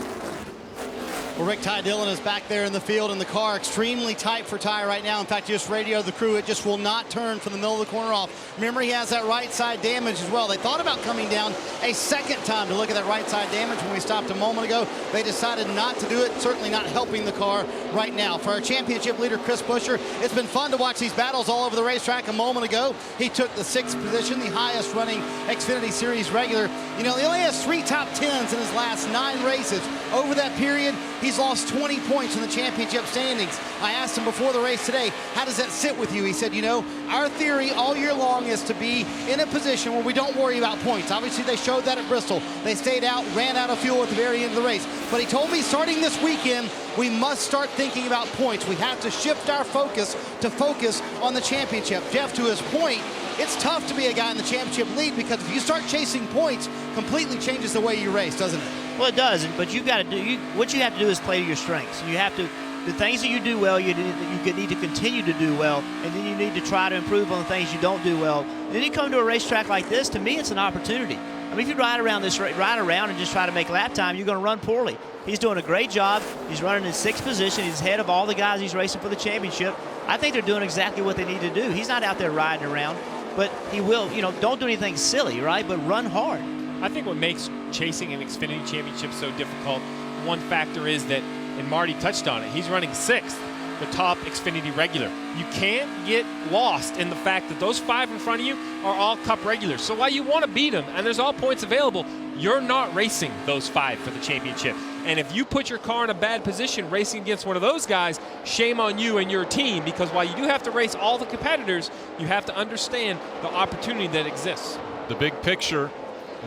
Well, Rick, Ty Dillon is back there in the field, and the car extremely tight for Ty right now. In fact, just radioed the crew. It just will not turn from the middle of the corner off. Remember, he has that right side damage as well. They thought about coming down a second time to look at that right side damage when we stopped a moment ago. They decided not to do it, certainly not helping the car right now. For our championship leader, Chris Buescher, it's been fun to watch these battles all over the racetrack. A moment ago, he took the 6th position, the highest running Xfinity Series regular. You know, he only has 3 top 10s in his last 9 races. Over that period, he's lost 20 points in the championship standings. I asked him before the race today, how does that sit with you? He said, you know, our theory all year long is to be in a position where we don't worry about points. Obviously, they showed that at Bristol. They stayed out, ran out of fuel at the very end of the race. But he told me starting this weekend, we must start thinking about points. We have to shift our focus to focus on the championship. Jeff, to his point, it's tough to be a guy in the championship lead because if you start chasing points, completely changes the way you race, doesn't it? Well, it does, but you got to do. What you have to do is play to your strengths. You have to. The things that you do well, you need to continue to do well, and then you need to try to improve on the things you don't do well. And then you come to a racetrack like this. To me, it's an opportunity. I mean, if you ride around and just try to make lap time, you're going to run poorly. He's doing a great job. He's running in 6th position. He's ahead of all the guys he's racing for the championship. I think they're doing exactly what they need to do. He's not out there riding around, but he will. You know, don't do anything silly, right? But run hard. I think what makes chasing an Xfinity championship so difficult, one factor is that, and Marty touched on it, he's running 6th, the top Xfinity regular. You can't get lost in the fact that those 5 in front of you are all Cup regulars. So while you want to beat them, and there's all points available, you're not racing those 5 for the championship. And if you put your car in a bad position racing against one of those guys, shame on you and your team, because while you do have to race all the competitors, you have to understand the opportunity that exists. The big picture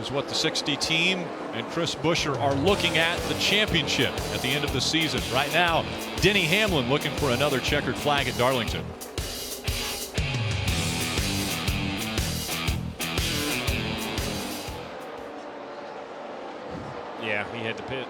is what the 60 team and Chris Buescher are looking at, the championship at the end of the season. Right now, Denny Hamlin looking for another checkered flag at Darlington. Yeah, he had to pit.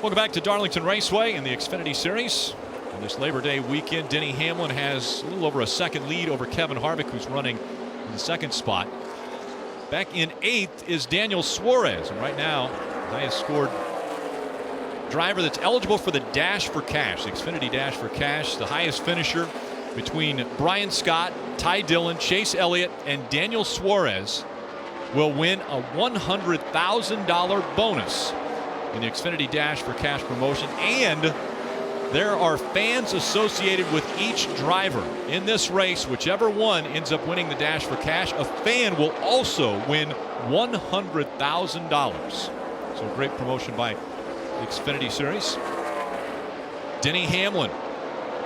Welcome back to Darlington Raceway in the Xfinity Series. On this Labor Day weekend, Denny Hamlin has a little over a second lead over Kevin Harvick, who's running in the second spot. Back in 8th is Daniel Suarez, and right now, the highest scored driver that's eligible for the Dash for Cash, the Xfinity Dash for Cash, the highest finisher between Brian Scott, Ty Dillon, Chase Elliott, and Daniel Suarez will win a $100,000 bonus in the Xfinity Dash for Cash promotion, and there are fans associated with each driver in this race. Whichever one ends up winning the Dash for Cash, a fan will also win $100,000. So great promotion by the Xfinity Series. Denny Hamlin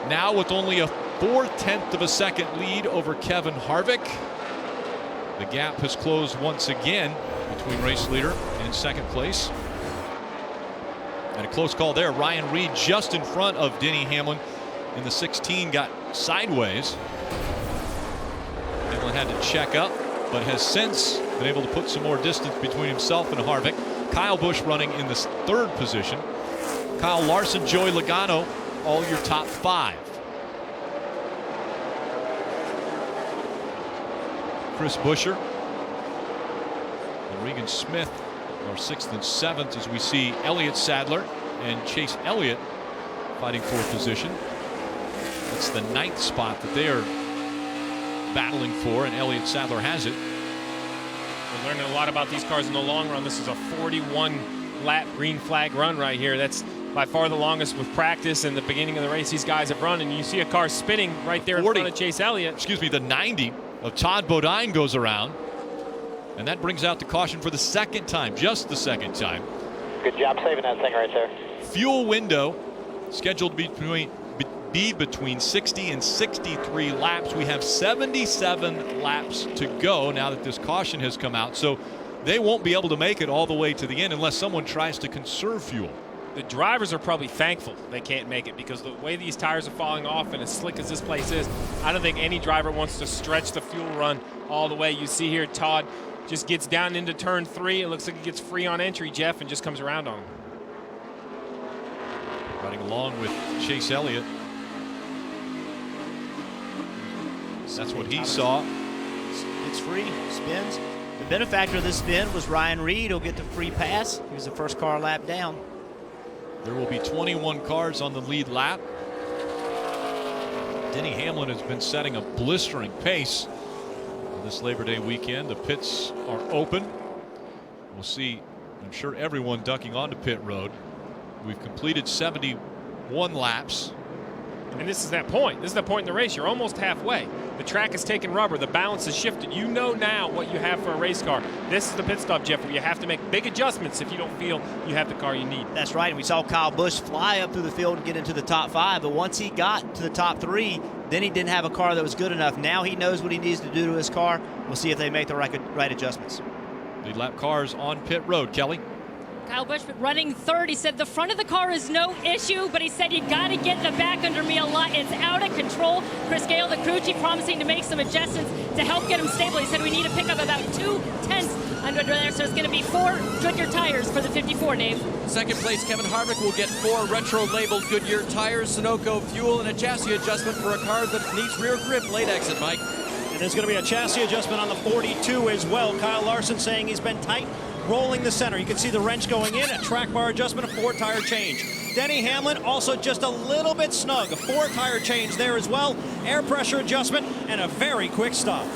now with only a 4/10 of a second lead over Kevin Harvick. The gap has closed once again between race leader and second place. And a close call there. Ryan Reed just in front of Denny Hamlin in the 16, got sideways. Hamlin had to check up, but has since been able to put some more distance between himself and Harvick. Kyle Busch running in this 3rd position. Kyle Larson, Joey Logano, all your top 5. Chris Buescher and Regan Smith are 6th and 7th, as we see Elliott Sadler and Chase Elliott fighting for position. That's the 9th spot that they are battling for, and Elliott Sadler has it. We're learning a lot about these cars in the long run. This is a 41 lap green flag run right here. That's by far the longest with practice and the beginning of the race these guys have run, and you see a car spinning right there in front of Chase Elliott. Excuse me, the 90 of Todd Bodine goes around, and that brings out the caution for the 2nd time, just the 2nd time. Good job saving that thing right there. Fuel window scheduled to be between 60 and 63 laps. We have 77 laps to go now that this caution has come out, so they won't be able to make it all the way to the end unless someone tries to conserve fuel. The drivers are probably thankful they can't make it, because the way these tires are falling off and as slick as this place is, I don't think any driver wants to stretch the fuel run all the way. You see here Todd just gets down into turn 3. It looks like he gets free on entry, Jeff, and just comes around on him. Riding along with Chase Elliott. That's what he saw. It's free, spins. The benefactor of this spin was Ryan Reed. He'll get the free pass. He was the first car lap down. There will be 21 cars on the lead lap. Denny Hamlin has been setting a blistering pace this Labor Day weekend. The pits are open. We'll see, I'm sure, everyone ducking onto pit road. We've completed 71 laps. And this is that point. This is the point in the race. You're almost halfway. The track has taken rubber. The balance has shifted. You know now what you have for a race car. This is the pit stop, Jeff, where you have to make big adjustments if you don't feel you have the car you need. That's right. And we saw Kyle Busch fly up through the field and get into the top 5. But once he got to the top 3, then he didn't have a car that was good enough. Now he knows what he needs to do to his car. We'll see if they make the right adjustments. Lead lap cars on pit road. Kelly? Kyle Busch running 3rd. He said the front of the car is no issue, but he said you got to get the back under me a lot. It's out of control. Chris Gale, the crew chief, promising to make some adjustments to help get him stable. He said we need to pick up about 2/10 under there, so it's going to be 4 Goodyear tires for the 54, Dave. 2nd place, Kevin Harvick will get 4 retro-labeled Goodyear tires, Sunoco fuel, and a chassis adjustment for a car that needs rear grip late exit, Mike. And there's going to be a chassis adjustment on the 42 as well. Kyle Larson saying he's been tight rolling the center. You can see the wrench going in, a track bar adjustment, a 4-tire change. Denny Hamlin also just a little bit snug, a 4-tire change there as well, air pressure adjustment, and a very quick stop.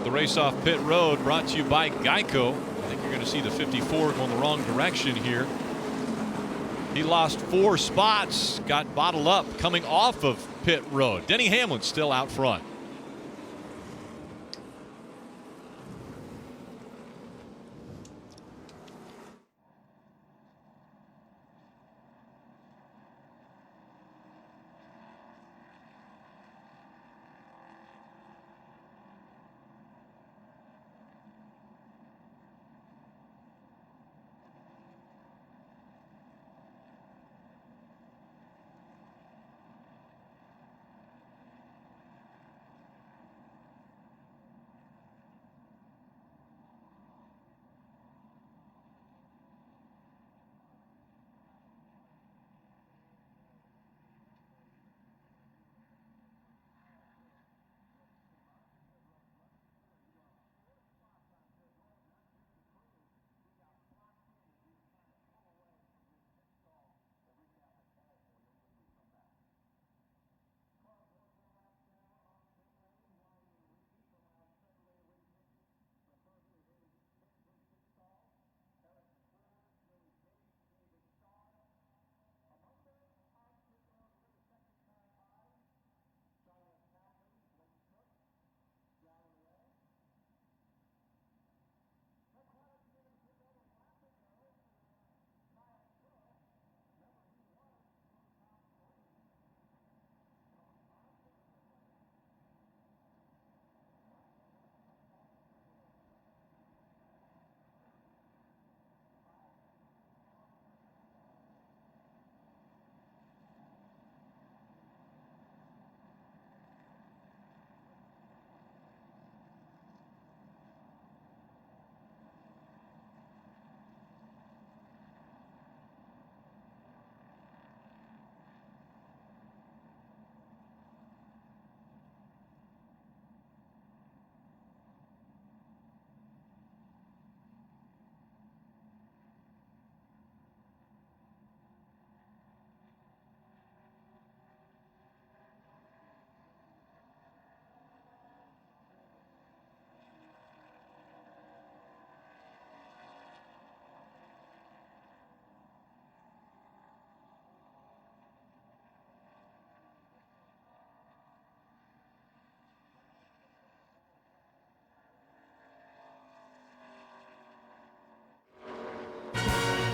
The race off pit road brought to you by Geico. I think you're going to see the 54 going the wrong direction here. He lost 4 spots, got bottled up coming off of pit road. Denny Hamlin still out front.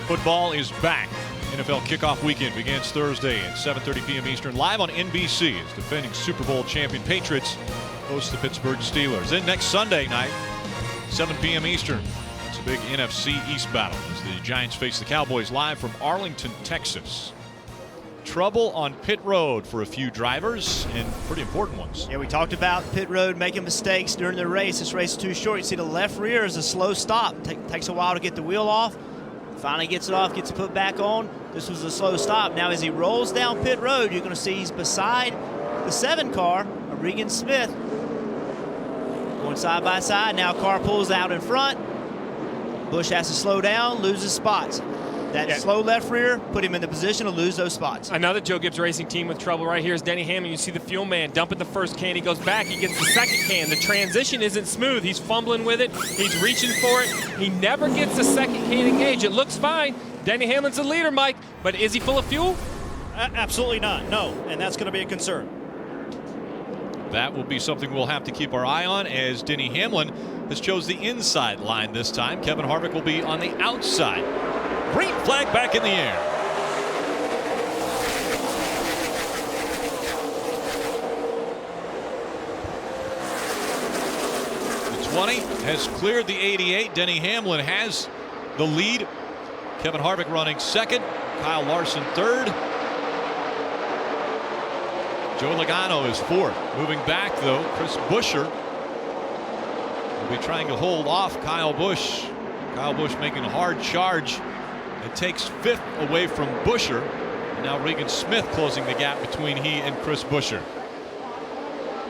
Football is back. NFL kickoff weekend begins Thursday at 7:30 p.m. Eastern, live on NBC as defending Super Bowl champion Patriots host the Pittsburgh Steelers. Then next Sunday night, 7 p.m. Eastern, it's a big NFC East battle as the Giants face the Cowboys live from Arlington, Texas. Trouble on pit road for a few drivers and pretty important ones. Yeah, we talked about pit road making mistakes during the race. This race is too short. You see the left rear is a slow stop. Takes a while to get the wheel off. Finally gets it off, gets it put back on. This was a slow stop. Now as he rolls down pit road, you're going to see he's beside the 7 car, Regan Smith. Going side by side. Now car pulls out in front. Busch has to slow down, loses spots. That slow left rear put him in the position to lose those spots. Another Joe Gibbs Racing team with trouble right here is Denny Hamlin. You see the fuel man dumping the first can. He goes back. He gets the second can. The transition isn't smooth. He's fumbling with it. He's reaching for it. He never gets the second can engaged. It looks fine. Denny Hamlin's the leader, Mike. But is he full of fuel? Absolutely not. No. And that's going to be a concern. That will be something we'll have to keep our eye on as Denny Hamlin has chose the inside line this time. Kevin Harvick will be on the outside. Green flag back in the air. The 20 has cleared the 88. Denny Hamlin has the lead. Kevin Harvick running second. Kyle Larson third. Joe Logano is fourth. Moving back, though, Chris Buescher will be trying to hold off Kyle Busch. Kyle Busch making a hard charge. It takes fifth away from Buescher. And now Regan Smith closing the gap between he and Chris Buescher.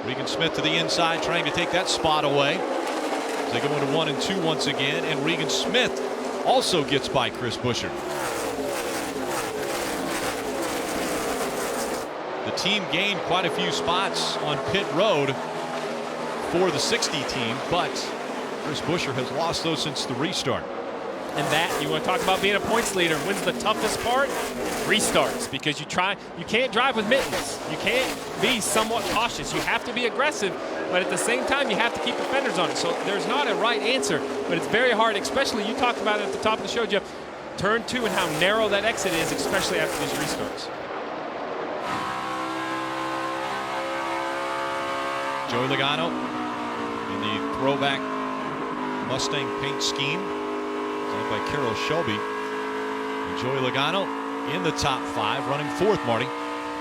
Regan Smith to the inside, trying to take that spot away. As they go into 1 and 2 once again, and Regan Smith also gets by Chris Buescher. The team gained quite a few spots on pit road for the 60 team, but Chris Buescher has lost those since the restart. And that, you want to talk about being a points leader. When's the toughest part? Restarts, because you can't drive with mittens. You can't be somewhat cautious. You have to be aggressive, but at the same time, you have to keep the fenders on it. So there's not a right answer, but it's very hard, especially, you talked about it at the top of the show, Jeff, turn 2 and how narrow that exit is, especially after these restarts. Joey Logano in the throwback Mustang paint scheme designed by Carroll Shelby. And Joey Logano in the top 5, running 4th, Marty.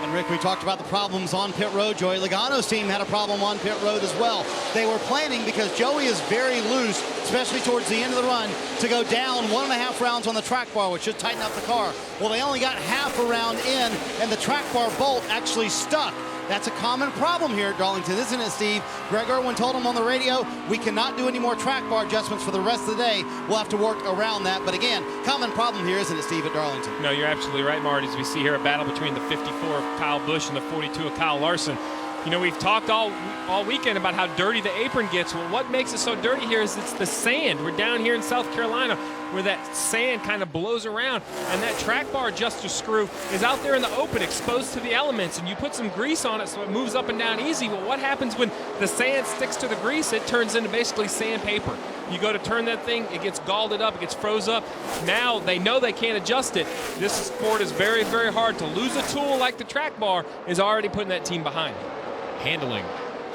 And Rick, we talked about the problems on pit road. Joey Logano's team had a problem on pit road as well. They were planning, because Joey is very loose, especially towards the end of the run, to go down 1.5 rounds on the track bar, which should tighten up the car. Well, they only got half a round in, and the track bar bolt actually stuck. That's a common problem here at Darlington, isn't it, Steve? Greg Irwin told him on the radio, we cannot do any more track bar adjustments for the rest of the day. We'll have to work around that. But again, common problem here, isn't it, Steve, at Darlington? No, you're absolutely right, Marty. As we see here a battle between the 54 of Kyle Busch and the 42 of Kyle Larson. You know, we've talked all weekend about how dirty the apron gets. Well, what makes it so dirty here is it's the sand. We're down here in South Carolina where that sand kind of blows around, and that track bar adjuster screw is out there in the open, exposed to the elements, and you put some grease on it so it moves up and down easy. Well, what happens when the sand sticks to the grease? It turns into basically sandpaper. You go to turn that thing, it gets galled up, it gets froze up. Now they know they can't adjust it. This sport is very, very hard. To lose a tool like the track bar is already putting that team behind. Handling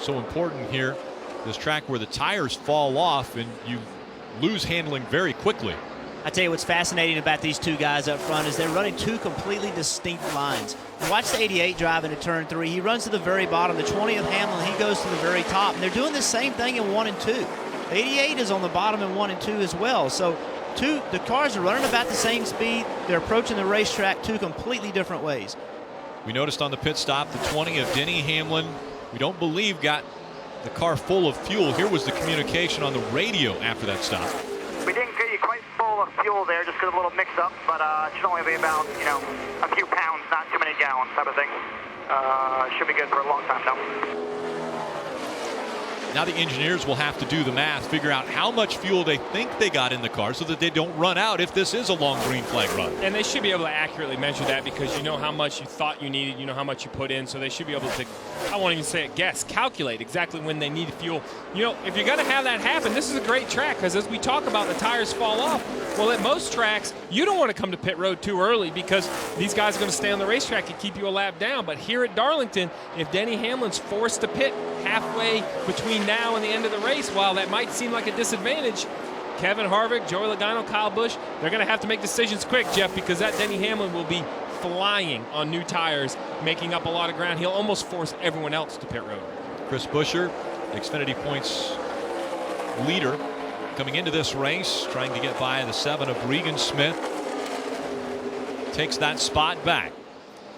so important here. This track where the tires fall off and you lose handling very quickly. I tell you what's fascinating about these two guys up front is they're running 2 completely distinct lines. Watch the 88 drive into turn 3. He runs to the very bottom. The 20 of Hamlin, he goes to the very top. And they're doing the same thing in 1 and 2. The 88 is on the bottom in 1 and 2 as well. So the cars are running about the same speed. They're approaching the racetrack 2 completely different ways. We noticed on the pit stop the 20 of Denny Hamlin, we don't believe got the car full of fuel. Here was the communication on the radio after that stop. We didn't get you quite full of fuel there, just got a little mix-up, but it should only be about, a few pounds, not too many gallons type of thing. Should be good for a long time now. Now the engineers will have to do the math, figure out how much fuel they think they got in the car so that they don't run out if this is a long green flag run. And they should be able to accurately measure that because you know how much you thought you needed, you know how much you put in, so they should be able to, I won't even say it, guess, calculate exactly when they need fuel. You know, if you're going to have that happen, this is a great track because as we talk about the tires fall off, well, at most tracks, you don't want to come to pit road too early because these guys are going to stay on the racetrack and keep you a lap down. But here at Darlington, if Denny Hamlin's forced to pit halfway between now and the end of the race, while that might seem like a disadvantage, Kevin Harvick, Joey Logano, Kyle Busch, they're going to have to make decisions quick, Jeff, because that Denny Hamlin will be flying on new tires, making up a lot of ground. He'll almost force everyone else to pit road. Chris Buescher, Xfinity points leader, coming into this race, trying to get by the 7 of Regan Smith. Takes that spot back.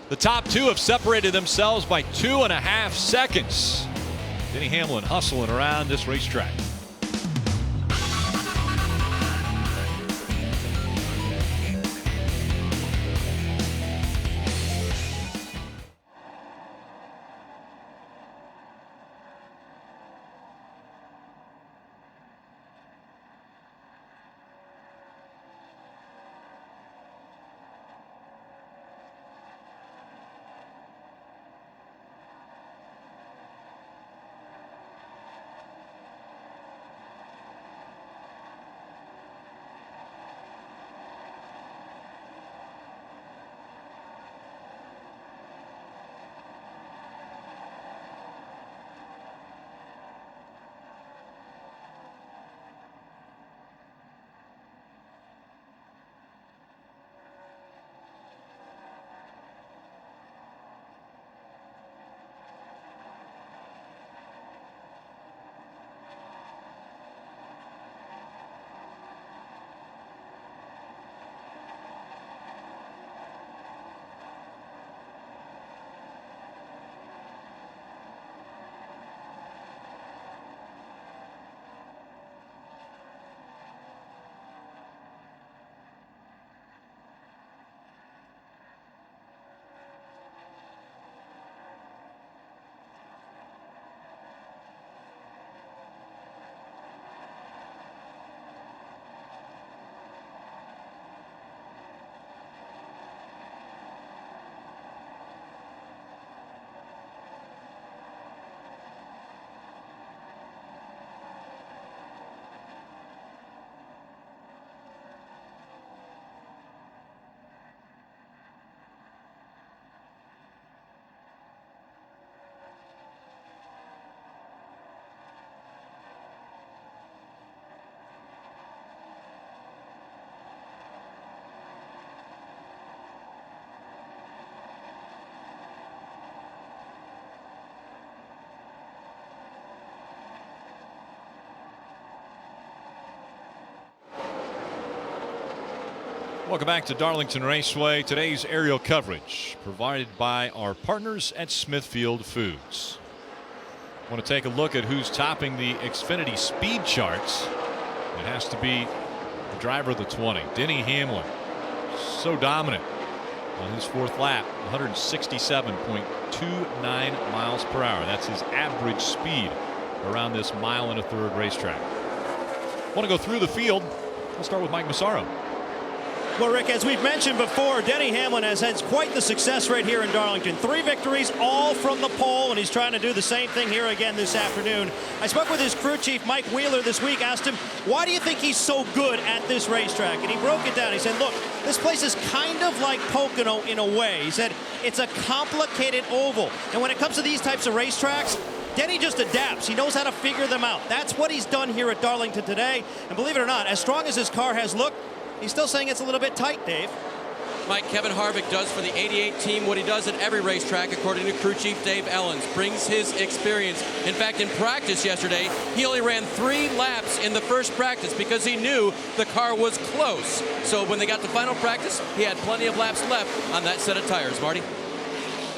The top two have separated themselves by 2.5 seconds. Denny Hamlin hustling around this racetrack. Welcome back to Darlington Raceway. Today's aerial coverage provided by our partners at Smithfield Foods. I want to take a look at who's topping the Xfinity speed charts. It has to be the driver of the 20, Denny Hamlin. So dominant on his fourth lap, 167.29 miles per hour. That's his average speed around this 1.25 mile racetrack. I want to go through the field. We'll start with Mike Massaro. Well, Rick, as we've mentioned before, Denny Hamlin has had quite the success right here in Darlington. 3 victories, all from the pole, and he's trying to do the same thing here again this afternoon. I spoke with his crew chief, Mike Wheeler, this week, asked him, why do you think he's so good at this racetrack? And he broke it down. He said, look, this place is kind of like Pocono in a way. He said, it's a complicated oval. And when it comes to these types of racetracks, Denny just adapts. He knows how to figure them out. That's what he's done here at Darlington today. And believe it or not, as strong as his car has looked, he's still saying it's a little bit tight, Dave. Mike, Kevin Harvick does for the 88 team what he does at every racetrack, according to crew chief Dave Ellens. Brings his experience. In fact, in practice yesterday, he only ran 3 laps in the first practice because he knew the car was close. So when they got to final practice, he had plenty of laps left on that set of tires. Marty?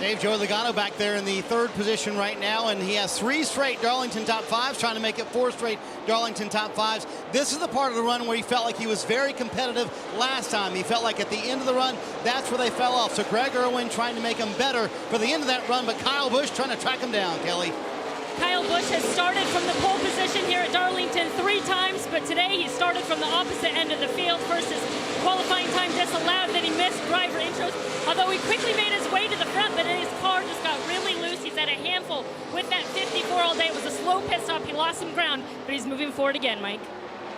Dave, Joey Logano back there in the 3rd position right now, and he has 3 straight Darlington top 5s, trying to make it 4 straight Darlington top 5s. This is the part of the run where he felt like he was very competitive last time. He felt like at the end of the run, that's where they fell off. So Greg Irwin trying to make him better for the end of that run, but Kyle Busch trying to track him down, Kelly. Kyle Busch has started from the pole position here at Darlington 3 times, but today he started from the opposite end of the field. First, his qualifying time disallowed, then he missed driver intros, although he quickly made his way to the front, but then his car just got really loose. He's had a handful with that 54 all day. It was a slow pit stop. He lost some ground, but he's moving forward again, Mike.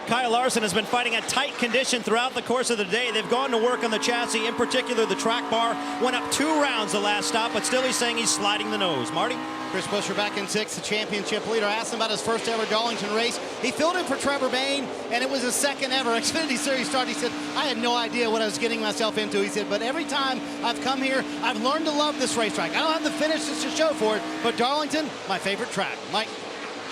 Kyle Larson has been fighting a tight condition throughout the course of the day. They've gone to work on the chassis, in particular the track bar. Went up 2 rounds the last stop, but still he's saying he's sliding the nose. Marty? Chris Buescher back in 6th, the championship leader. I asked him about his first ever Darlington race. He filled in for Trevor Bayne, and it was his second ever Xfinity Series start. He said, I had no idea what I was getting myself into. He said, but every time I've come here, I've learned to love this racetrack. I don't have the finishes to show for it, but Darlington, my favorite track. Mike?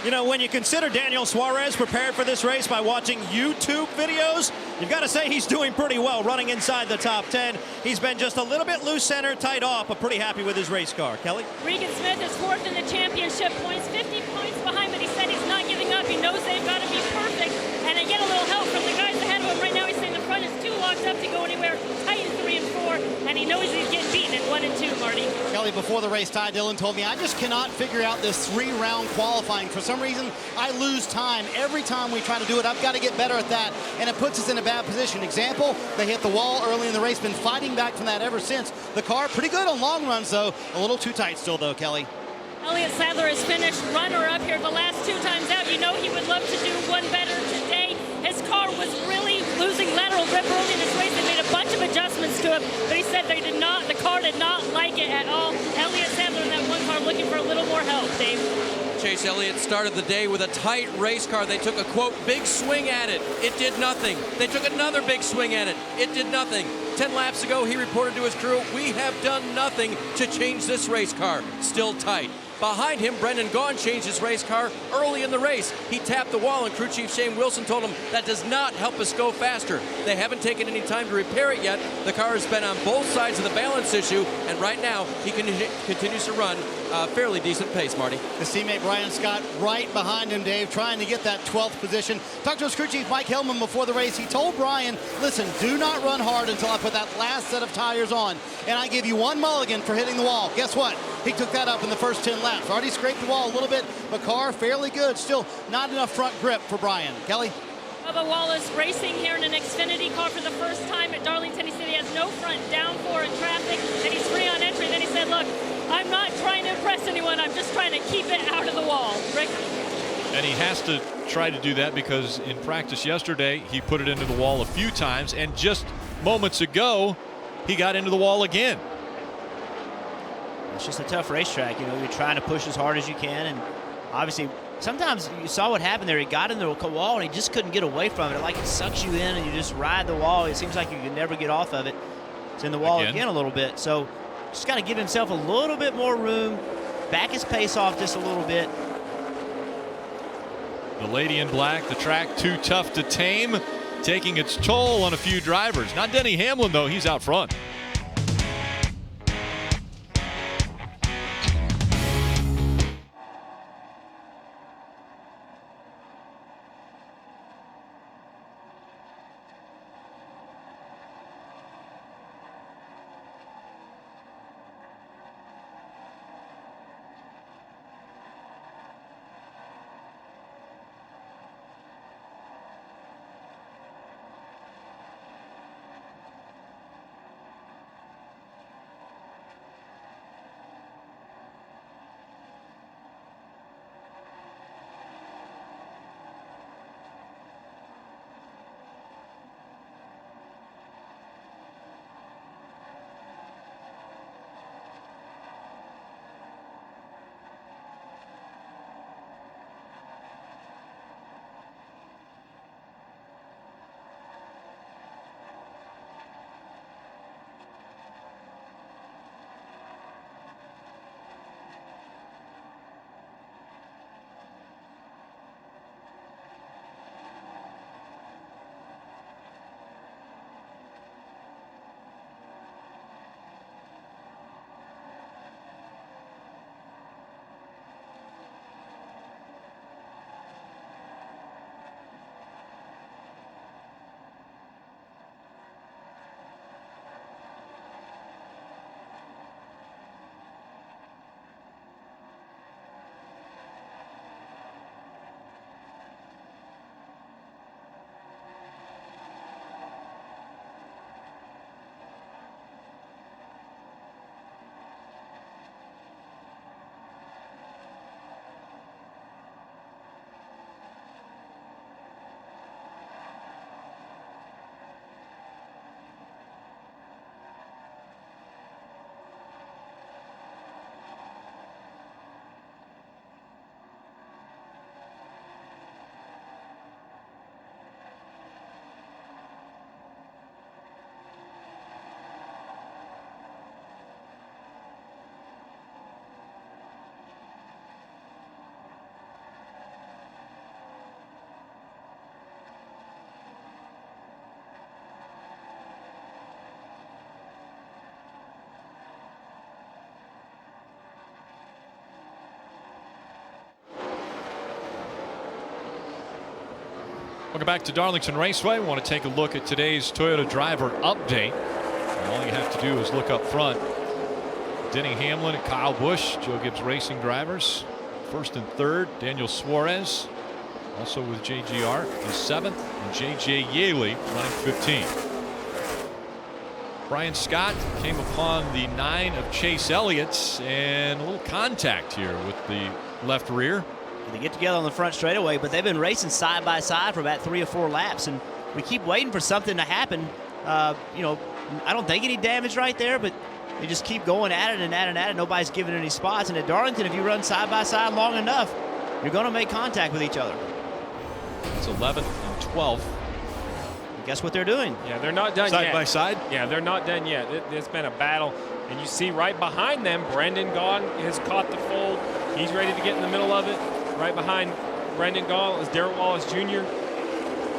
You know, when you consider Daniel Suarez prepared for this race by watching YouTube videos, you've got to say he's doing pretty well running inside the top 10. He's been just a little bit loose center, tight off, but pretty happy with his race car. Kelly? Regan Smith is 4th in the championship points, 50 points behind, but he said he's not giving up. He knows they've got to be perfect, and they get a little help from the guys ahead of him. Right now he's saying the front is too locked up to go anywhere, tight in 3 and 4, and he knows he's getting beaten in 1 and 2, Marty. Kelly, before the race, Ty Dillon told me, I just cannot figure out this 3-round qualifying. For some reason, I lose time every time we try to do it. I've got to get better at that, and it puts us in a bad position. Example, they hit the wall early in the race, been fighting back from that ever since. The car pretty good on long runs, though. A little too tight still, though, Kelly. Elliott Sadler has finished runner-up here the last 2 times out. You know he would love to do one better today. His car was really losing lateral grip early in this race. They made a bunch of adjustments to it, but he said the car did not like it at all. Elliott Sadler in that one car looking for a little more help, Dave. Chase Elliott started the day with a tight race car. They took a, quote, big swing at it. It did nothing. They took another big swing at it. It did nothing. 10 laps ago, he reported to his crew, we have done nothing to change this race car. Still tight. Behind him, Brendan Gaughan changed his race car early in the race. He tapped the wall, and crew chief Shane Wilson told him that does not help us go faster. They haven't taken any time to repair it yet. The car has been on both sides of the balance issue, and right now he continues to run a fairly decent pace, Marty. His teammate Brian Scott right behind him, Dave, trying to get that 12th position. Talked to his crew chief Mike Hillman before the race. He told Brian, listen, do not run hard until I put that last set of tires on, and I give you 1 mulligan for hitting the wall. Guess what? He took that up in the first 10 laps. Already scraped the wall a little bit, but car fairly good. Still not enough front grip for Brian. Kelly? Bubba Wallace racing here in an Xfinity car for the first time at Darlington. He said he has no front downforce in traffic, that he's free on entry. Then he said, look, I'm not trying to impress anyone. I'm just trying to keep it out of the wall. Rick? And he has to try to do that because in practice yesterday, he put it into the wall a few times, and just moments ago, he got into the wall again. It's just a tough racetrack. You know, you're trying to push as hard as you can, and obviously sometimes you saw what happened there. He got into the wall and he just couldn't get away from it. Like it sucks you in and you just ride the wall. It seems like you can never get off of it. It's in the wall again a little bit. So just got to give himself a little bit more room, back his pace off just a little bit. The lady in black, the track too tough to tame, taking its toll on a few drivers. Not Denny Hamlin, though. He's out front. Welcome back to Darlington Raceway. We want to take a look at today's Toyota driver update. And all you have to do is look up front. Denny Hamlin and Kyle Busch, Joe Gibbs Racing drivers. First and third, Daniel Suarez, also with JGR, is seventh, and JJ Yaley running 15th. Brian Scott came upon the 9 of Chase Elliott's, and a little contact here with the left rear. They get together on the front straightaway, but they've been racing side by side for about 3 or 4 laps, and we keep waiting for something to happen. You know, I don't think any damage right there, but they just keep going at it and at it and at it. Nobody's giving any spots. And at Darlington, if you run side by side long enough, you're going to make contact with each other. It's 11th and 12th. Guess what they're doing? Yeah, they're not done yet. Side by side? Yeah, they're not done yet. It's been a battle. And you see right behind them, Brendan Gaughan has caught the fold. He's ready to get in the middle of it. Right behind Brendan Gaughan is Darrell Wallace Jr.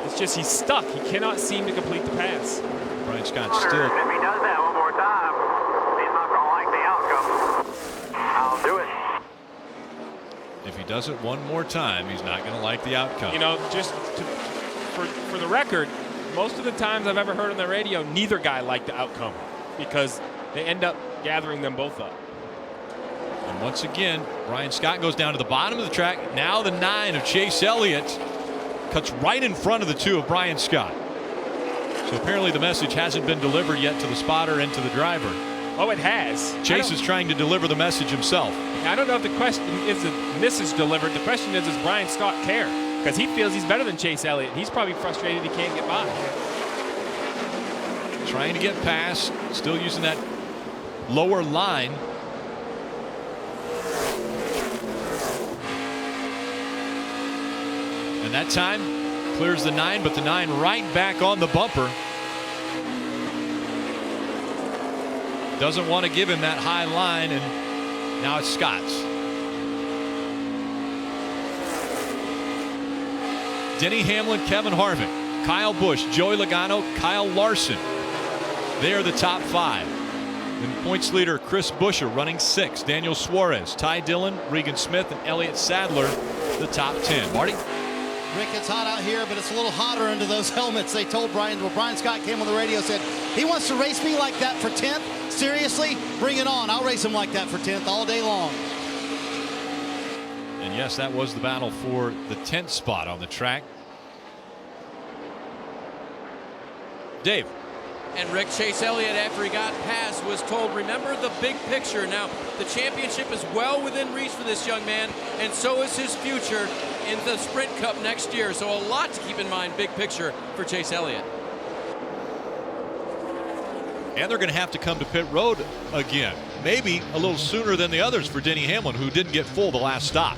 It's just he's stuck. He cannot seem to complete the pass. Brian Scott still. If he does that one more time, he's not going to like the outcome. I'll do it. If he does it one more time, he's not going to like the outcome. You know, just for the record, most of the times I've ever heard on the radio, neither guy liked the outcome because they end up gathering them both up. And once again, Brian Scott goes down to the bottom of the track. Now the 9 of Chase Elliott cuts right in front of the 2 of Brian Scott. So apparently the message hasn't been delivered yet to the spotter and to the driver. Oh, it has. Chase is trying to deliver the message himself. I don't know if the question is the message delivered. The question is, does Brian Scott care? Because he feels he's better than Chase Elliott. He's probably frustrated he can't get by. Trying to get past, still using that lower line. And that time clears the 9, but the 9 right back on the bumper. Doesn't want to give him that high line, and now it's Scott's. Denny Hamlin, Kevin Harvick, Kyle Busch, Joey Logano, Kyle Larson. They are the top 5. And points leader Chris Buescher running 6. Daniel Suarez, Ty Dillon, Regan Smith, and Elliott Sadler, the top 10. Marty? Rick, it's hot out here, but it's a little hotter under those helmets. They told Brian, well, Brian Scott came on the radio, said, he wants to race me like that for 10th? Seriously? Bring it on. I'll race him like that for 10th all day long. And yes, that was the battle for the 10th spot on the track. Dave. And Rick, Chase Elliott, after he got past, was told, remember the big picture. Now, the championship is well within reach for this young man, and so is his future in the Sprint Cup next year. So a lot to keep in mind, big picture for Chase Elliott. And they're going to have to come to pit road again. Maybe a little sooner than the others for Denny Hamlin, who didn't get full the last stop.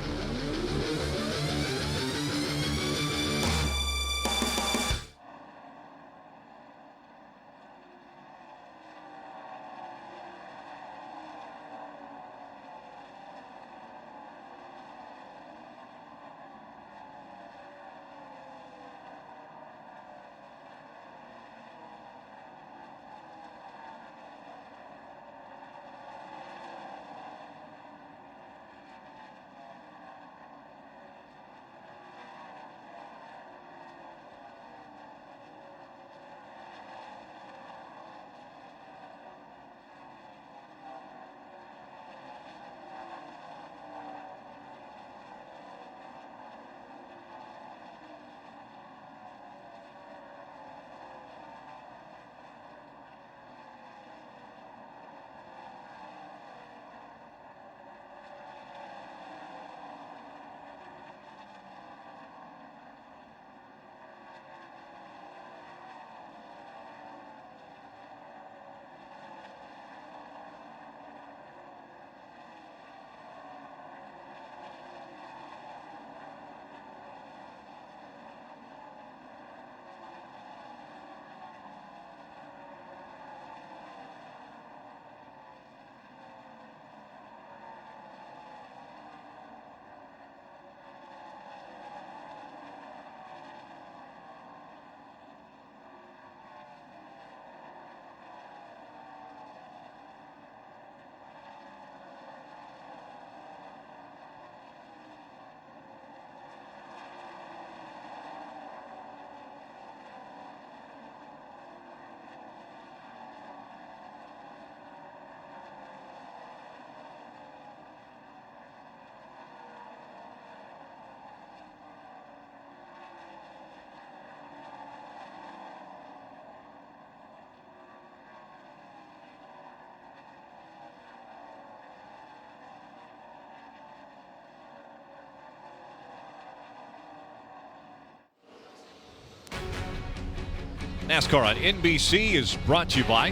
NASCAR on NBC is brought to you by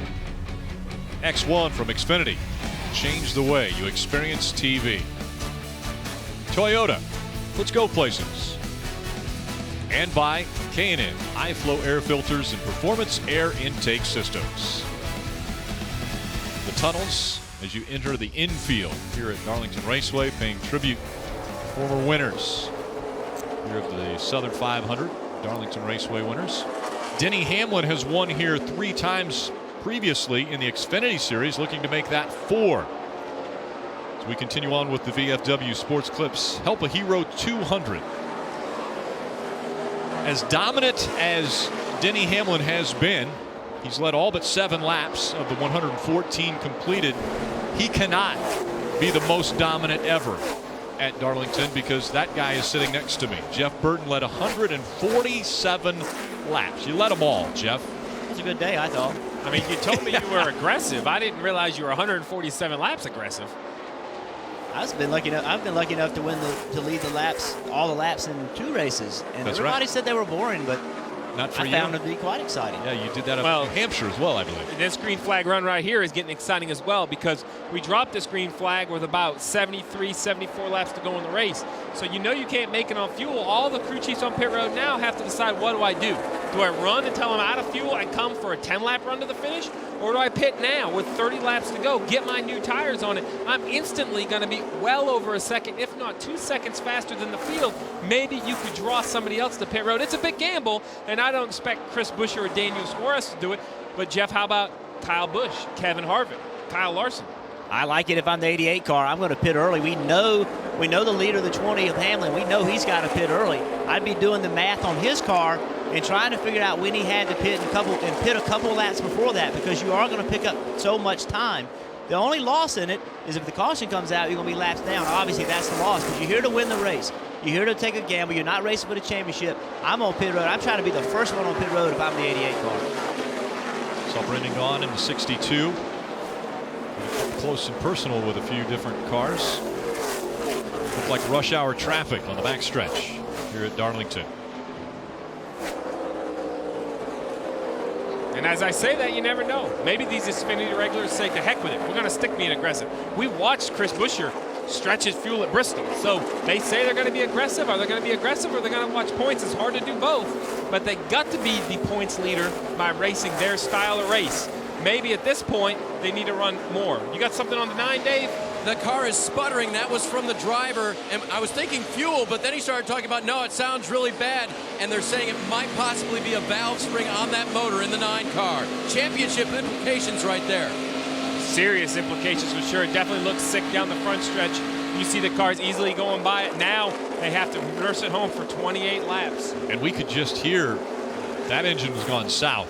X1 from Xfinity. Change the way you experience TV. Toyota, let's go places. And by K&N, high-flow air filters and performance air intake systems. The tunnels as you enter the infield here at Darlington Raceway, paying tribute to former winners here of the Southern 500, Darlington Raceway winners. Denny Hamlin has won here 3 times previously in the Xfinity Series, looking to make that 4. As we continue on with the VFW Sports Clips Help a Hero 200. As dominant as Denny Hamlin has been, he's led all but 7 laps of the 114 completed. He cannot be the most dominant ever at Darlington because that guy is sitting next to me. Jeff Burton led 147 laps. You led them all, Jeff. It was a good day, I thought. I mean, you told me you were aggressive. I didn't realize you were 147 laps aggressive. I've been lucky enough to win to lead the laps, all the laps in 2 races, and That's everybody right. said they were boring, but Not for I you. found them to be quite exciting. Yeah, you did that up in New Hampshire as well, I believe. This green flag run right here is getting exciting as well because we dropped this green flag with about 73, 74 laps to go in the race. So you know you can't make it on fuel. All the crew chiefs on pit road now have to decide, what do I do? Do I run until I'm out of fuel and come for a 10-lap run to the finish? Or do I pit now with 30 laps to go, get my new tires on it? I'm instantly going to be well over a second, if not 2 seconds faster than the field. Maybe you could draw somebody else to pit road. It's a big gamble, and I don't expect Chris Buescher or Daniel Suarez to do it. But, Jeff, how about Kyle Busch, Kevin Harvick, Kyle Larson? I like it if I'm the 88 car. I'm going to pit early. We know the leader of the 20 of Hamlin. We know he's got to pit early. I'd be doing the math on his car and trying to figure out when he had to pit and pit a couple laps before that, because you are going to pick up so much time. The only loss in it is if the caution comes out, you're going to be laps down. Obviously, that's the loss, because you're here to win the race. You're here to take a gamble. You're not racing for the championship. I'm on pit road. I'm trying to be the first one on pit road if I'm the 88 car. Saw Brendan Gaughan in the 62. Close and personal with a few different cars. Looked like rush hour traffic on the backstretch here at Darlington. And as I say that, you never know. Maybe these Xfinity regulars say, to heck with it. We're going to stick being aggressive. We watched Chris Buescher stretch his fuel at Bristol. So they say they're going to be aggressive. Are they going to be aggressive, or are they going to watch points? It's hard to do both. But they got to be the points leader by racing their style of race. Maybe at this point, they need to run more. You got something on the 9, Dave? The car is sputtering. That was from the driver. And I was thinking fuel, but then he started talking about, no, it sounds really bad. And they're saying it might possibly be a valve spring on that motor in the 9 car. Championship implications right there. Serious implications for sure. It definitely looks sick down the front stretch. You see the cars easily going by it. Now they have to nurse it home for 28 laps. And we could just hear that engine has gone south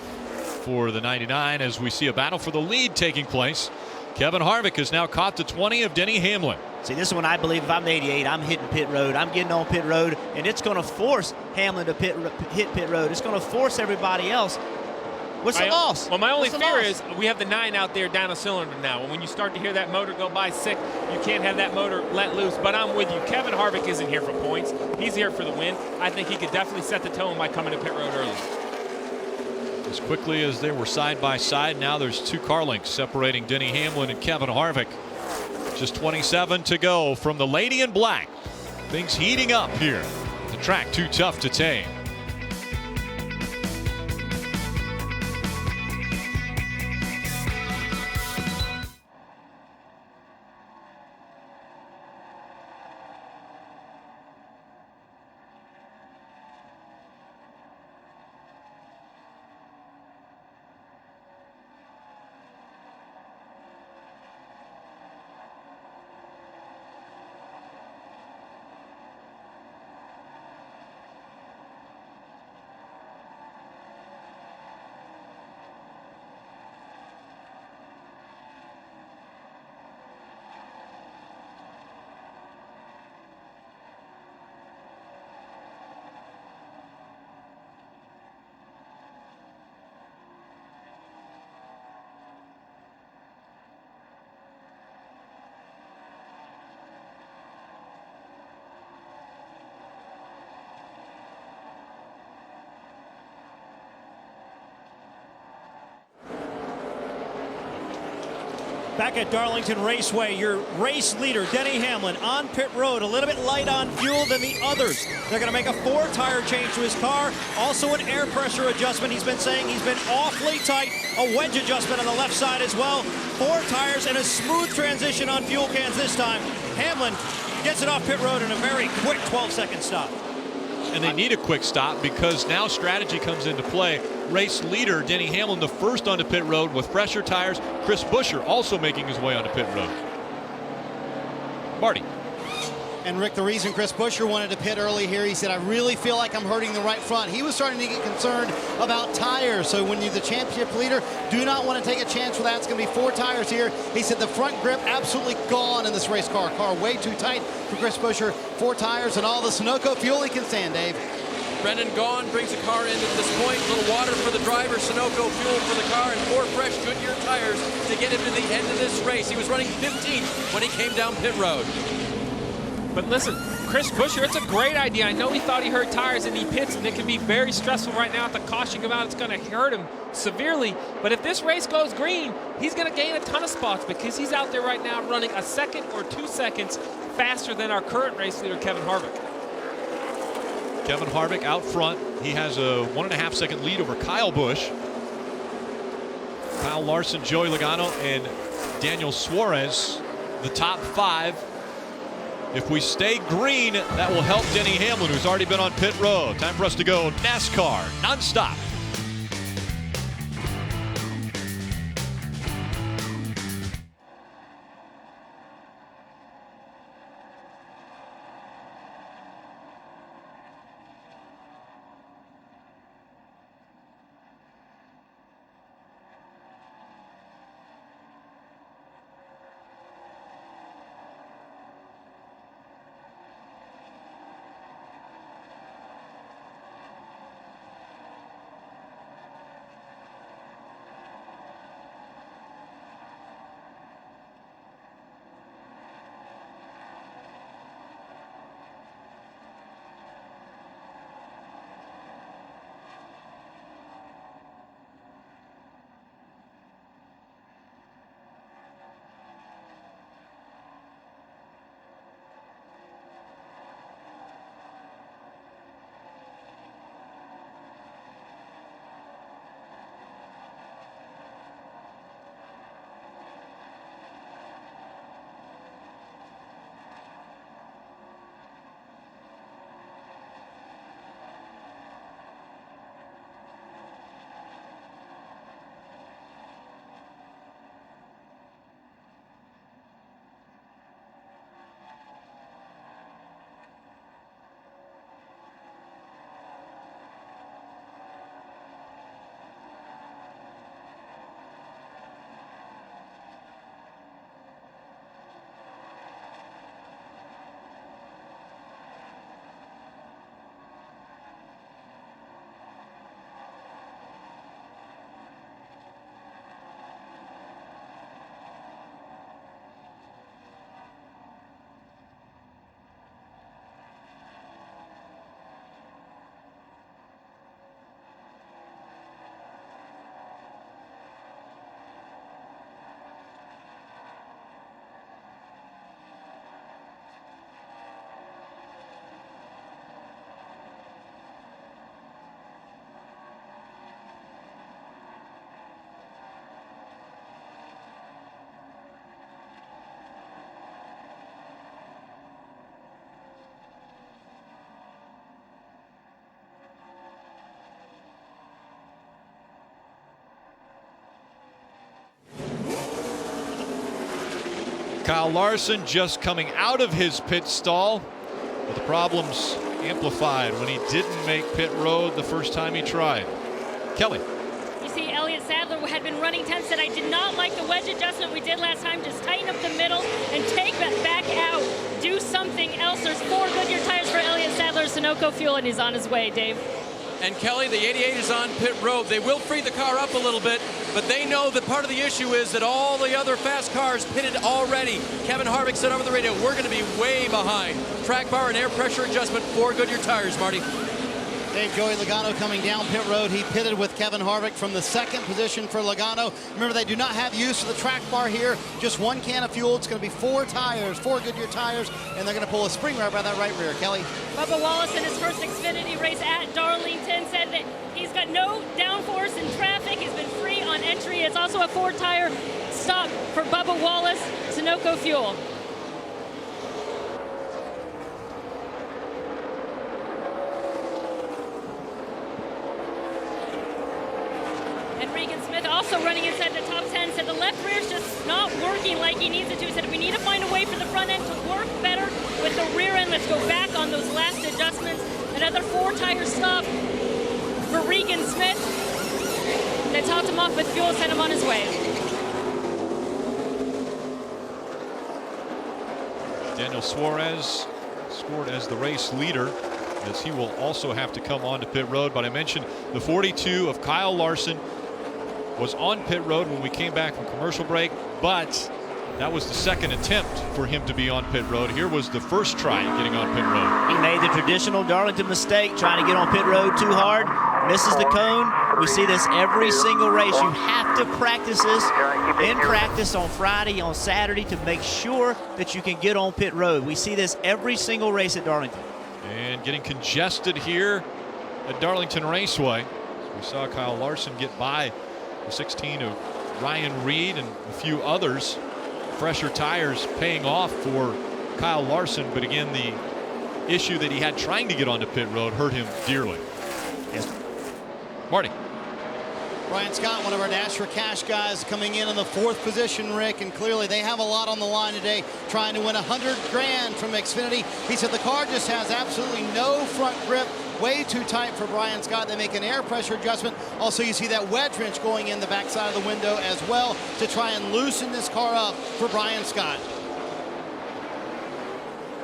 for the 99 as we see a battle for the lead taking place. Kevin Harvick has now caught the 20 of Denny Hamlin. See, this is when I believe if I'm the 88, I'm hitting pit road. I'm getting on pit road, and it's going to force Hamlin to hit pit road. It's going to force everybody else. What's the loss? Well, my only fear is we have the 9 out there down a cylinder now. And when you start to hear that motor go by sick, you can't have that motor let loose. But I'm with you. Kevin Harvick isn't here for points. He's here for the win. I think he could definitely set the tone by coming to pit road early. As quickly as they were side by side, now there's 2 car lengths separating Denny Hamlin and Kevin Harvick. Just 27 to go from the Lady in Black. Things heating up here. The track too tough to tame. Back at Darlington Raceway, your race leader, Denny Hamlin, on pit road, a little bit light on fuel than the others. They're going to make a 4-tire change to his car. Also an air pressure adjustment. He's been saying he's been awfully tight. A wedge adjustment on the left side as well. 4 tires and a smooth transition on fuel cans this time. Hamlin gets it off pit road in a very quick 12-second stop. And they need a quick stop because now strategy comes into play. Race leader Denny Hamlin, the first onto pit road with fresher tires. Chris Buescher also making his way onto pit road. Marty. And Rick, the reason Chris Buescher wanted to pit early here, he said, I really feel like I'm hurting the right front. He was starting to get concerned about tires. So when you're the championship leader, do not want to take a chance with that. It's going to be 4 tires here. He said the front grip absolutely gone in this race car. Car way too tight for Chris Buescher. 4 tires and all the Sunoco fuel he can stand, Dave. Brendan Gaughan brings the car in at this point. A little water for the driver, Sunoco fuel for the car, and 4 fresh Goodyear tires to get him to the end of this race. He was running 15th when he came down pit road. But listen, Chris Buescher, it's a great idea. I know he thought he hurt tires and he pits, and it can be very stressful right now. The caution about it's going to hurt him severely. But if this race goes green, he's going to gain a ton of spots because he's out there right now running a second or 2 seconds faster than our current race leader, Kevin Harvick. Kevin Harvick out front. He has a 1.5 second lead over Kyle Busch. Kyle Larson, Joey Logano, and Daniel Suarez, the top 5. If we stay green, that will help Denny Hamlin, who's already been on pit road. Time for us to go NASCAR nonstop. Kyle Larson just coming out of his pit stall, but the problems amplified when he didn't make pit road the first time he tried. Kelly. You see, Elliott Sadler had been running 10, said, I did not like the wedge adjustment we did last time. Just tighten up the middle and take that back out. Do something else. There's 4 Goodyear tires for Elliott Sadler, Sunoco fuel, and he's on his way, Dave. And Kelly, the 88 is on pit road. They will free the car up a little bit, but they know that part of the issue is that all the other fast cars pitted already. Kevin Harvick said over the radio, we're going to be way behind. Track bar and air pressure adjustment, 4 Goodyear tires, Marty. Dave, Joey Logano coming down pit road. He pitted with Kevin Harvick from the second position for Logano. Remember, they do not have use of the track bar here. Just one can of fuel. It's going to be 4 tires, 4 Goodyear tires, and they're going to pull a spring right by that right rear. Kelly? Bubba Wallace in his first Xfinity race at Darlington said that he's got no downforce in traffic. He's been free on entry. It's also a 4-tire stop for Bubba Wallace, Sunoco Fuel. And Regan Smith also running inside the top 10 said the left rear is just not working like he needs it to. He said we need to find a way for the front end to work better with the rear end. Let's go back on those last adjustments. Another 4-tire stop for Regan Smith. They topped him off with fuel, sent him on his way. Daniel Suarez scored as the race leader, as he will also have to come onto pit road. But I mentioned the 42 of Kyle Larson was on pit road when we came back from commercial break, but that was the second attempt for him to be on pit road. Here was the first try at getting on pit road. He made the traditional Darlington mistake, trying to get on pit road too hard, misses the cone. We see this every single race. You have to practice this in practice on Friday, on Saturday, to make sure that you can get on pit road. We see this every single race at Darlington. And getting congested here at Darlington Raceway. So we saw Kyle Larson get by the 16 of Ryan Reed and a few others. Fresher tires paying off for Kyle Larson, but again, the issue that he had trying to get onto pit road hurt him dearly. Yes. Marty. Brian Scott, one of our Dash for Cash guys, coming in the 4th position, Rick, and clearly they have a lot on the line today, trying to win $100 grand from Xfinity. He said the car just has absolutely no front grip, way too tight for Brian Scott. They make an air pressure adjustment. Also, you see that wedge wrench going in the backside of the window as well to try and loosen this car up for Brian Scott.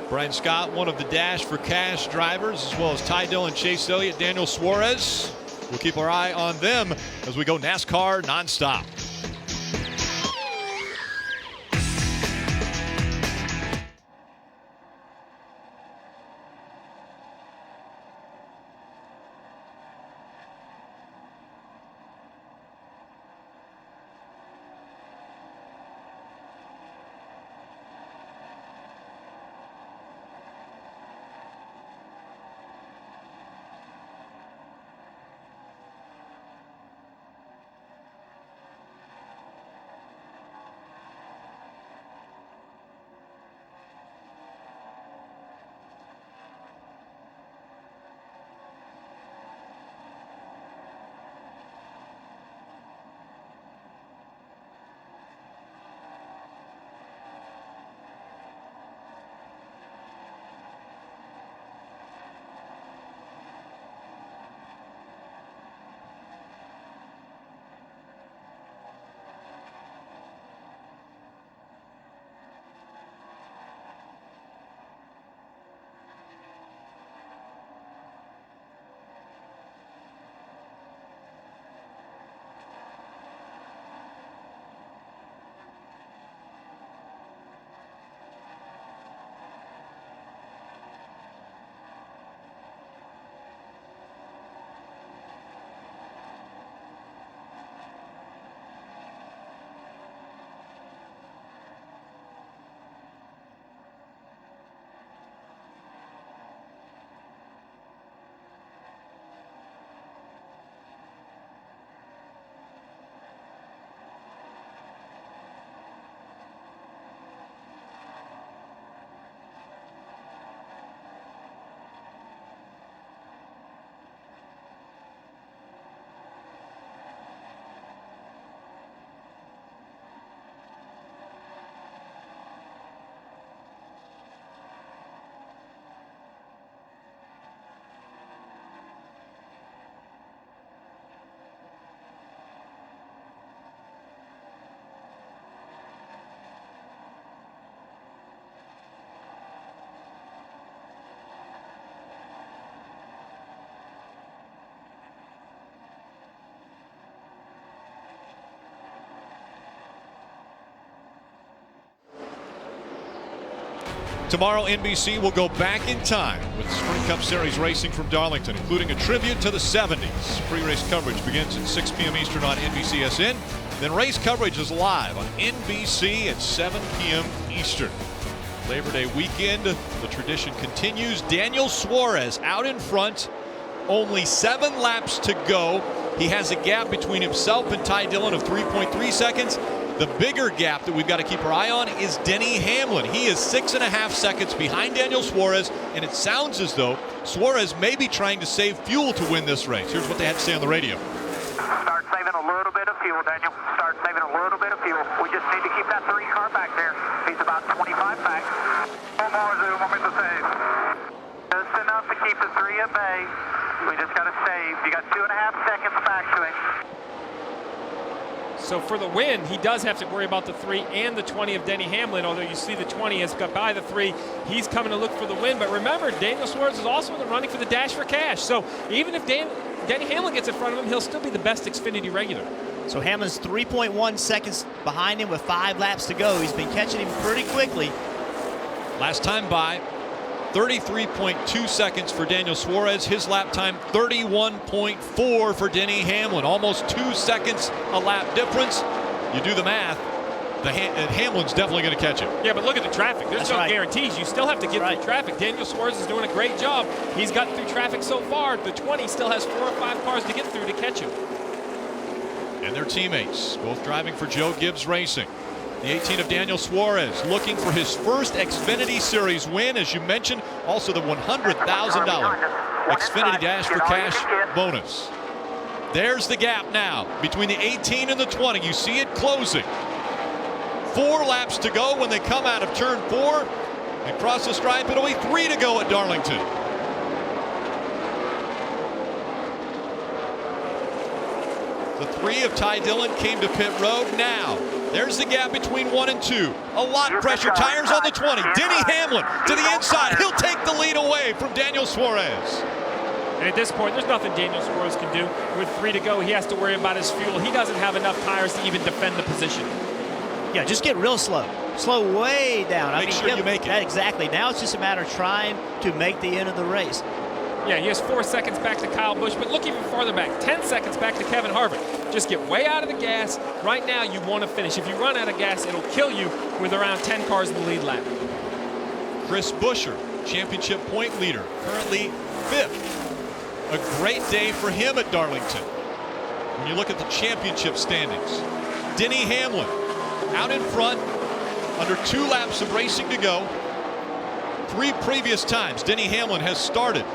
Brian Scott, one of the Dash for Cash drivers, as well as Ty Dillon, Chase Elliott, Daniel Suarez. We'll keep our eye on them as we go NASCAR nonstop. Tomorrow, NBC will go back in time with Sprint Cup Series racing from Darlington, including a tribute to the 70s. Pre-race coverage begins at 6 p.m. Eastern on NBCSN. Then race coverage is live on NBC at 7 p.m. Eastern. Labor Day weekend, the tradition continues. Daniel Suarez out in front. Only 7 laps to go. He has a gap between himself and Ty Dillon of 3.3 seconds. The bigger gap that we've got to keep our eye on is Denny Hamlin. He is 6.5 seconds behind Daniel Suarez, and it sounds as though Suarez may be trying to save fuel to win this race. Here's what they had to say on the radio. Start saving a little bit of fuel, Daniel. Start saving a little bit of fuel. We just need to keep that 3 car back there. He's about 25 back. One more, Zoo. Want me to save? Just enough to keep the 3 at bay. We just got to save. You got 2.5 seconds back to him. So for the win, he does have to worry about the 3 and the 20 of Denny Hamlin, although you see the 20 has got by the 3. He's coming to look for the win. But remember, Daniel Suarez is also in the running for the Dash for Cash. So even if Denny Hamlin gets in front of him, he'll still be the best Xfinity regular. So Hamlin's 3.1 seconds behind him with 5 laps to go. He's been catching him pretty quickly. Last time by, 33.2 seconds for Daniel Suarez. His lap time, 31.4 for Denny Hamlin. Almost 2 seconds a lap difference. You do the math, Hamlin's definitely going to catch him. Yeah, but look at the traffic. There's no guarantees. You still have to get through traffic. Daniel Suarez is doing a great job. He's gotten through traffic so far. The 20 still has 4 or 5 cars to get through to catch him. And their teammates, both driving for Joe Gibbs Racing. The 18 of Daniel Suarez looking for his first Xfinity Series win. As you mentioned, also the $100,000 Xfinity Dash for Cash bonus. There's the gap now between the 18 and the 20. You see it closing. 4 laps to go when they come out of turn 4 and cross the stripe. It'll be 3 to go at Darlington. The 3 of Ty Dillon came to pit road now. There's the gap between 1 and 2. A lot of pressure. Tires on the 20. Denny Hamlin to the inside. He'll take the lead away from Daniel Suarez. And at this point, there's nothing Daniel Suarez can do. With 3 to go, he has to worry about his fuel. He doesn't have enough tires to even defend the position. Yeah, just get real slow. Slow way down. Make sure you make it. Exactly. Now it's just a matter of trying to make the end of the race. Yeah, he has 4 seconds back to Kyle Busch, but look even farther back. 10 seconds back to Kevin Harvick. Just get way out of the gas. Right now, you want to finish. If you run out of gas, it'll kill you with around 10 cars in the lead lap. Chris Buescher, championship point leader, currently 5th. A great day for him at Darlington. When you look at the championship standings, Denny Hamlin out in front, under 2 laps of racing to go. 3 previous times Denny Hamlin has started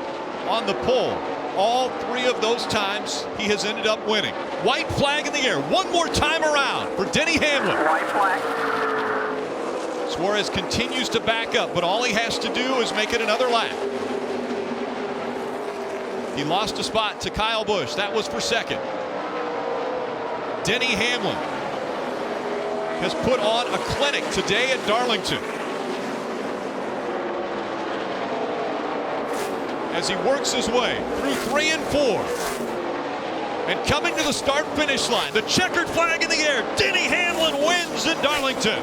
on the pole. All 3 of those times he has ended up winning. White flag in the air. One more time around for Denny Hamlin. White flag. Suarez continues to back up, but all he has to do is make it another lap. He lost a spot to Kyle Busch. That was for 2nd. Denny Hamlin has put on a clinic today at Darlington as he works his way through 3 and 4. And coming to the start-finish line, the checkered flag in the air. Denny Hamlin wins at Darlington.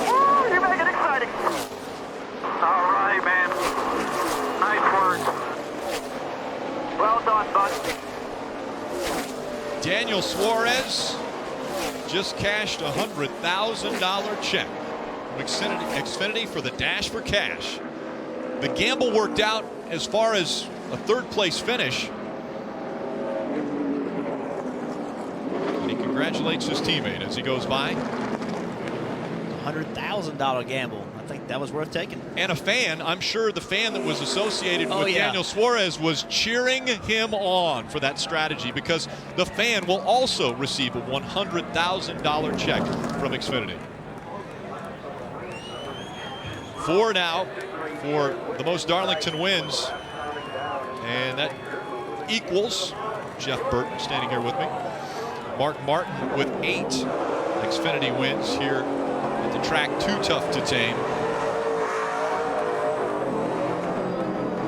Woo, you make it exciting. All right, man. Nice work. Well done, bud. Daniel Suarez just cashed a $100,000 check from Xfinity for the Dash for Cash. The gamble worked out as far as a 3rd place finish. And he congratulates his teammate as he goes by. $100,000 gamble. I think that was worth taking. And a fan, I'm sure the fan that was associated with Daniel Suarez was cheering him on for that strategy, because the fan will also receive a $100,000 check from Xfinity. 4 now for the most Darlington wins, and that equals Jeff Burton standing here with me. Mark Martin with 8 Xfinity wins here at the track too tough to tame.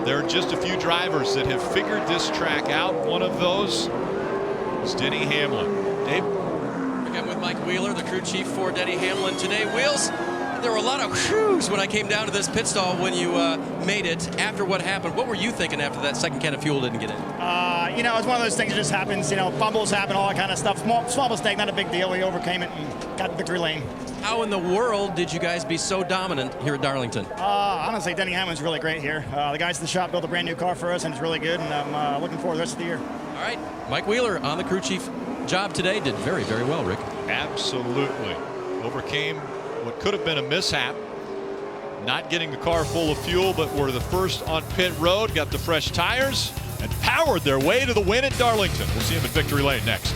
There are just a few drivers that have figured this track out. One of those is Denny Hamlin. Dave? Again with Mike Wheeler, the crew chief for Denny Hamlin today. Wheels, There were a lot of whoos when I came down to this pit stall when you made it after what happened. What were you thinking after that second can of fuel didn't get in? You know, it's one of those things that just happens. You know, fumbles happen, all that kind of stuff. Small mistake, not a big deal. We overcame it and got victory lane. How in the world did you guys be so dominant here at Darlington? Honestly, Denny Hamlin's really great here. The guys at the shop built a brand new car for us, and it's really good, and I'm looking forward to the rest of the year. All right, Mike Wheeler on the crew chief job today did very, very well, Rick. Absolutely. Overcame what could have been a mishap. Not getting the car full of fuel, but were the first on pit road, got the fresh tires, and powered their way to the win at Darlington. We'll see them in victory lane next.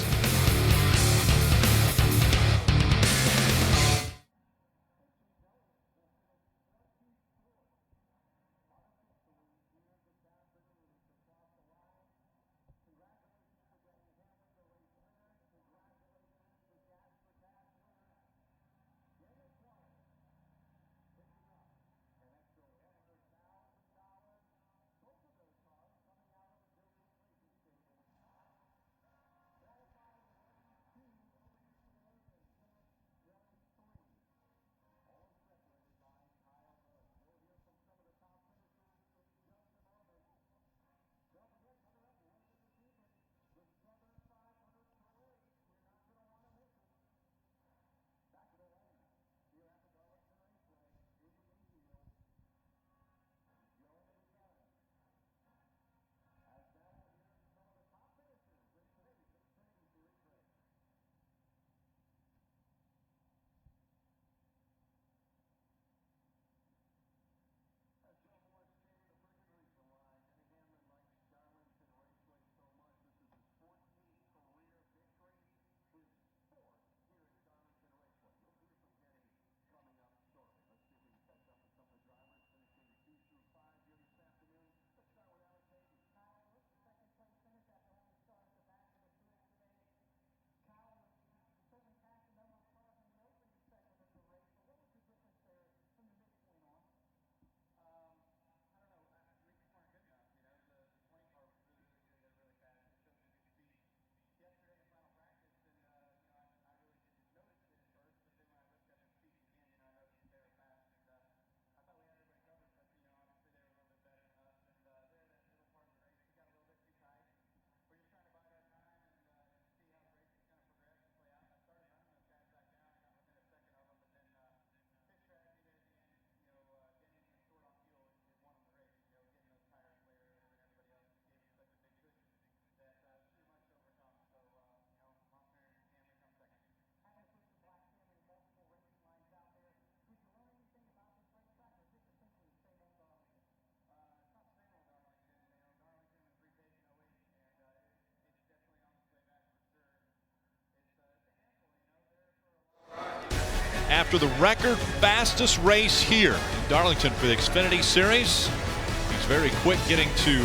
After the record fastest race here in Darlington for the Xfinity Series, he's very quick getting to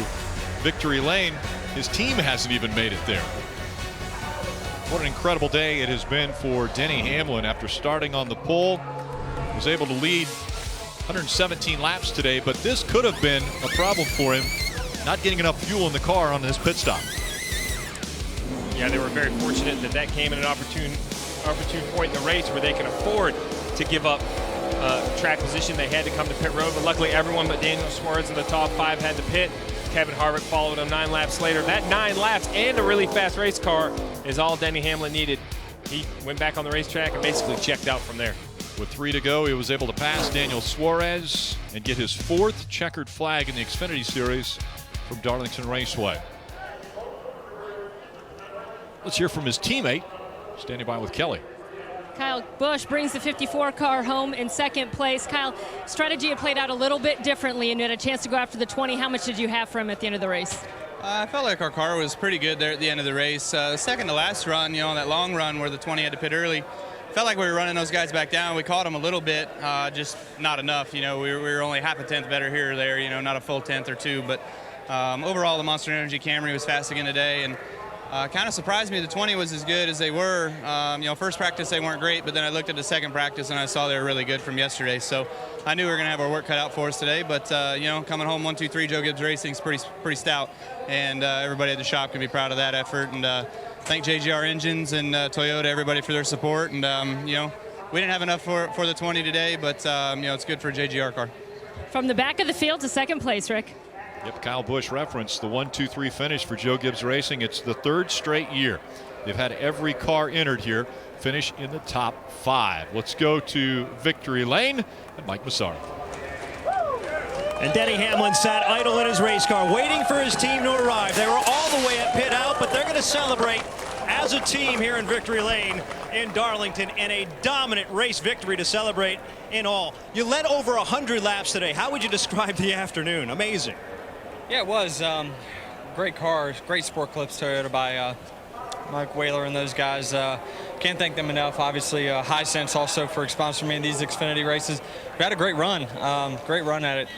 victory lane. His team hasn't even made it there. What an incredible day it has been for Denny Hamlin after starting on the pole. He was able to lead 117 laps today, but this could have been a problem for him, not getting enough fuel in the car on his pit stop. Yeah, they were very fortunate that that came at an opportune point in the race where they can afford to give up track position. They had to come to pit road, but luckily everyone but Daniel Suarez in the top 5 had to pit. Kevin Harvick followed him 9 laps later. That 9 laps and a really fast race car is all Denny Hamlin needed. He went back on the racetrack and basically checked out from there. With 3 to go, he was able to pass Daniel Suarez and get his 4th checkered flag in the Xfinity Series from Darlington Raceway. Let's hear from his teammate, standing by with Kelly. Kyle Busch brings the 54 car home in second place. Kyle, strategy had played out a little bit differently, and you had a chance to go after the 20. How much did you have for him at the end of the race? I felt like our car was pretty good there at the end of the race. The second to last run, you know, that long run where the 20 had to pit early, felt like we were running those guys back down. We caught them a little bit, just not enough. You know, we were only half a tenth better here or there, you know, not a full tenth or two. But overall, the Monster Energy Camry was fast again today, and kind of surprised me the 20 was as good as they were. You know, first practice they weren't great, but then I looked at the second practice and I saw they were really good from yesterday. So I knew we were going to have our work cut out for us today. But you know, coming home 1-2-3 Joe Gibbs Racing's pretty stout, and everybody at the shop can be proud of that effort. And thank JGR Engines and Toyota, everybody for their support. And you know, we didn't have enough for the 20 today, but you know, it's good for a JGR car. From the back of the field to second place, Rick. Yep, Kyle Busch referenced the 1-2-3 finish for Joe Gibbs Racing. It's the 3rd straight year they've had every car entered here finish in the top 5. Let's go to victory lane and Mike Massaro. And Denny Hamlin sat idle in his race car, waiting for his team to arrive. They were all the way at pit out, but they're going to celebrate as a team here in victory lane in Darlington, and a dominant race victory to celebrate in all. You led over 100 laps today. How would you describe the afternoon? Amazing. Yeah, it was. Great car, great Sport Clips Toyota by Mike Whaler and those guys. Can't thank them enough. Obviously, Hisense also for sponsoring me in these Xfinity races. We had a great run at it.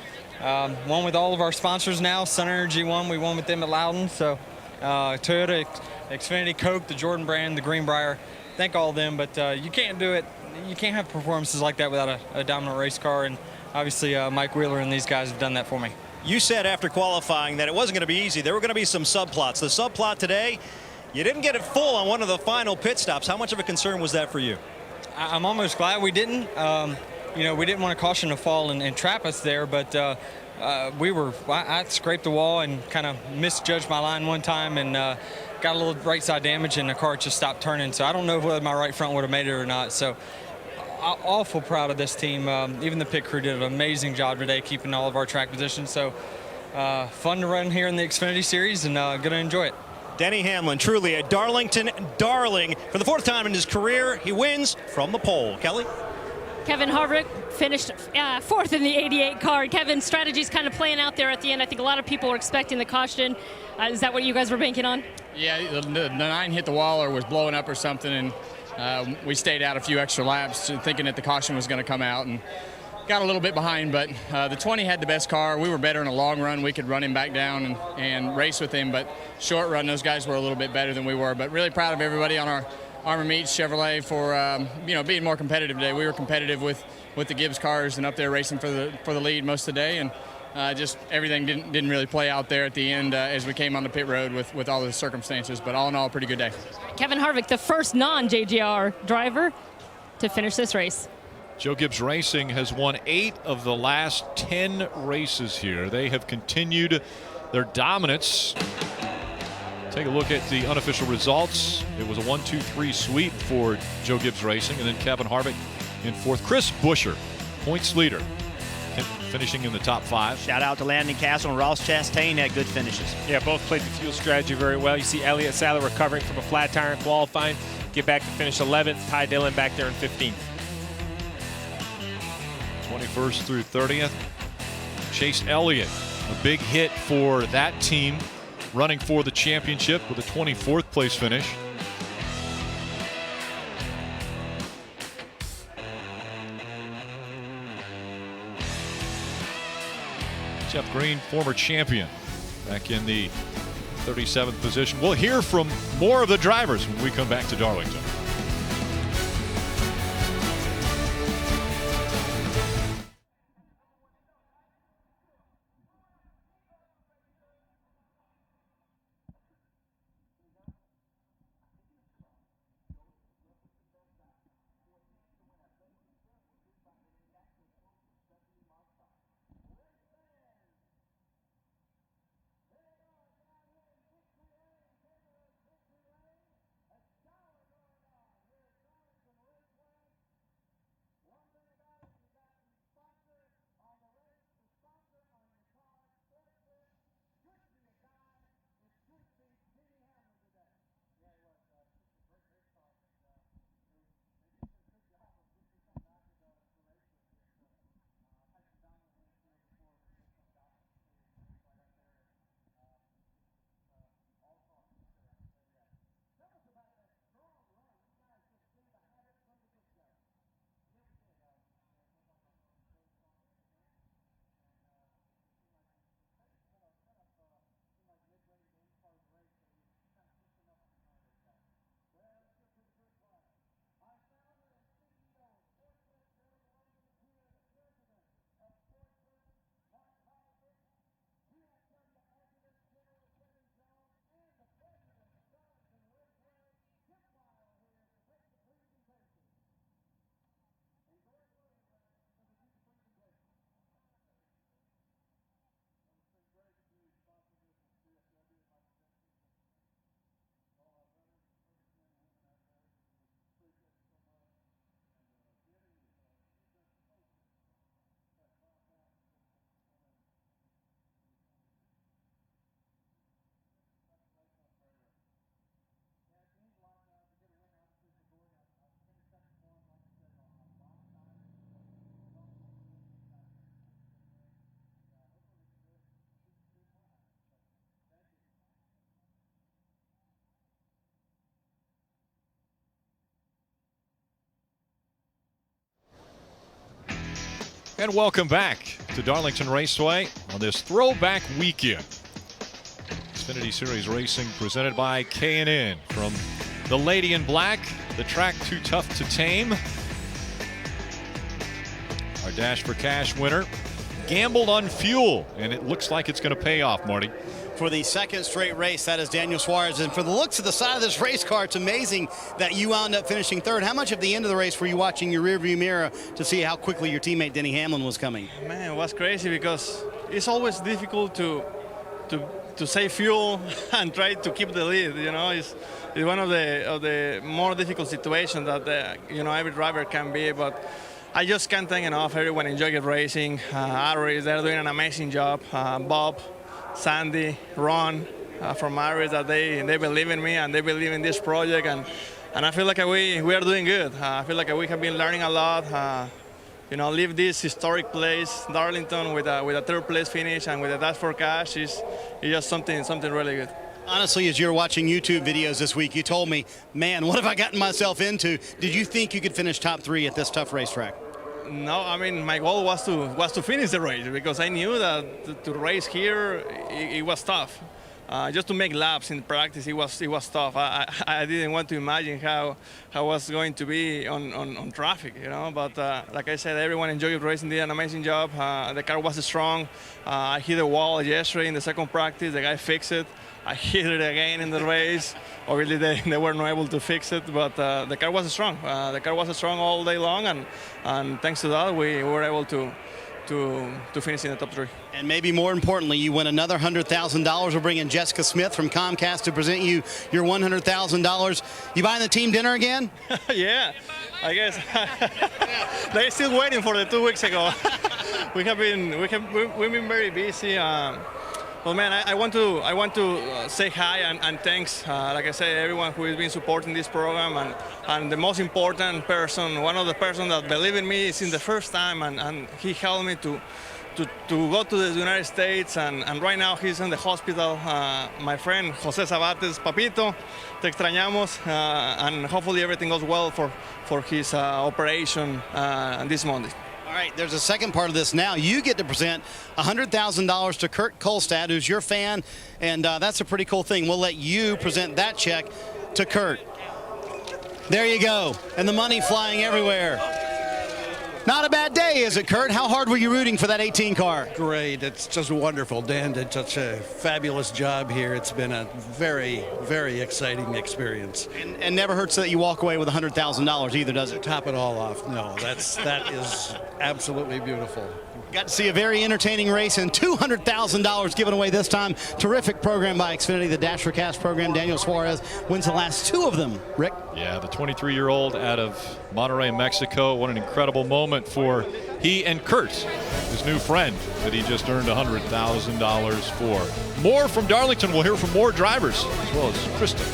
Won with all of our sponsors now. Sun Energy won. We won with them at Loudon. So Toyota, Xfinity, Coke, the Jordan brand, the Greenbrier. Thank all of them, but you can't do it. You can't have performances like that without a dominant race car, and obviously Mike Wheeler and these guys have done that for me. You said after qualifying that it wasn't going to be easy. There were going to be some subplots. The subplot today, you didn't get it full on one of the final pit stops. How much of a concern was that for you? I'm almost glad we didn't. You know, we didn't want a caution to fall and trap us there, but I scraped the wall and kind of misjudged my line one time and got a little right side damage, and the car just stopped turning. So I don't know whether my right front would have made it or not. So awful proud of this team. Even the pit crew did an amazing job today keeping all of our track positions. So fun to run here in the Xfinity Series, and going to enjoy it. Denny Hamlin, truly a Darlington darling. For the 4th time in his career, he wins from the pole. Kelly? Kevin Harvick finished 4th in the 88 car. Kevin's strategy's kind of playing out there at the end. I think a lot of people were expecting the caution. Is that what you guys were banking on? Yeah, the 9 hit the wall or was blowing up or something, and we stayed out a few extra laps thinking that the caution was going to come out, and got a little bit behind, but the 20 had the best car. We were better in a long run. We could run him back down and race with him, but short run, those guys were a little bit better than we were. But really proud of everybody on our Armor Meats Chevrolet for being more competitive today. We were competitive with the Gibbs cars and up there racing for the lead most of the day, and just everything didn't really play out there at the end as we came on the pit road with all the circumstances. But all in all, a pretty good day. Kevin Harvick, the first non-JGR driver to finish this race. Joe Gibbs Racing has won 8 of the last 10 races here. They have continued their dominance. Take a look at the unofficial results. It was a 1-2-3 sweep for Joe Gibbs Racing, and then Kevin Harvick in 4th. Chris Buescher, points leader, finishing in the top 5. Shout out to Landon Castle and Ross Chastain had good finishes. Yeah, both played the fuel strategy very well. You see Elliott Sadler recovering from a flat tire in qualifying, get back to finish 11th. Ty Dillon back there in 15th. 21st through 30th. Chase Elliott, a big hit for that team, running for the championship with a 24th place finish. Jeff Green, former champion, back in the 37th position. We'll hear from more of the drivers when we come back to Darlington. And welcome back to Darlington Raceway on this throwback weekend. Xfinity Series Racing presented by K&N. From the Lady in Black, the track too tough to tame. Our Dash for Cash winner gambled on fuel, and it looks like it's going to pay off, Marty. For the second straight race, that is Daniel Suarez. And for the looks of the side of this race car, it's amazing that you wound up finishing third. How much of the end of the race were you watching your rearview mirror to see how quickly your teammate Denny Hamlin was coming? Man, it was crazy because it's always difficult to save fuel and try to keep the lead. You know, it's one of the more difficult situations that every driver can be. But I just can't thank enough everyone enjoyed racing. Aris, they're doing an amazing job. Bob, Sandy, Ron from Aris, that they believe in me and they believe in this project, and I feel like we are doing good. I feel like we have been learning a lot. Leave this historic place, Darlington, with a third place finish and with a Dash for Cash is just something really good. Honestly, as you're watching YouTube videos this week, you told me, man, what have I gotten myself into? Did you think you could finish top 3 at this tough racetrack? No, I mean, my goal was to finish the race because I knew that to race here, it was tough. Just to make laps in practice, it was tough. I didn't want to imagine how it was going to be on traffic, But like I said, everyone enjoyed racing, did an amazing job. The car was strong. I hit a wall yesterday in the second practice. The guy fixed it. I hit it again in the race. Obviously, they were not able to fix it, but the car was strong. The car was strong all day long, and thanks to that, we were able to finish in the top 3. And maybe more importantly, you win another $100,000. We're bringing Jessica Smith from Comcast to present you your $100,000. You buying the team dinner again? Yeah, I guess. They're still waiting for the 2 weeks ago. we've been very busy. Well, man, I want to say hi and thanks, like I said, everyone who has been supporting this program, and the most important person, one of the persons that believe in me since the first time, and he helped me to go to the United States, and right now he's in the hospital. My friend Jose Sabates, Papito, te extrañamos, and hopefully everything goes well for his operation this Monday. All right, there's a second part of this now. You get to present $100,000 to Kurt Kolstad, who's your fan, and that's a pretty cool thing. We'll let you present that check to Kurt. There you go, and the money flying everywhere. Not a bad day, is it, Kurt? How hard were you rooting for that 18 car? Great. It's just wonderful. Dan did such a fabulous job here. It's been a very, very exciting experience. And never hurts that you walk away with $100,000 either, does it? Top it all off. No, that is absolutely beautiful. Got to see a very entertaining race and $200,000 given away this time. Terrific program by Xfinity, the Dash for Cash program. Daniel Suarez wins the last 2 of them. Rick? Yeah, the 23-year-old out of Monterrey, Mexico. What an incredible moment for he and Kurt, his new friend that he just earned $100,000 for. More from Darlington. We'll hear from more drivers as well as Kristen.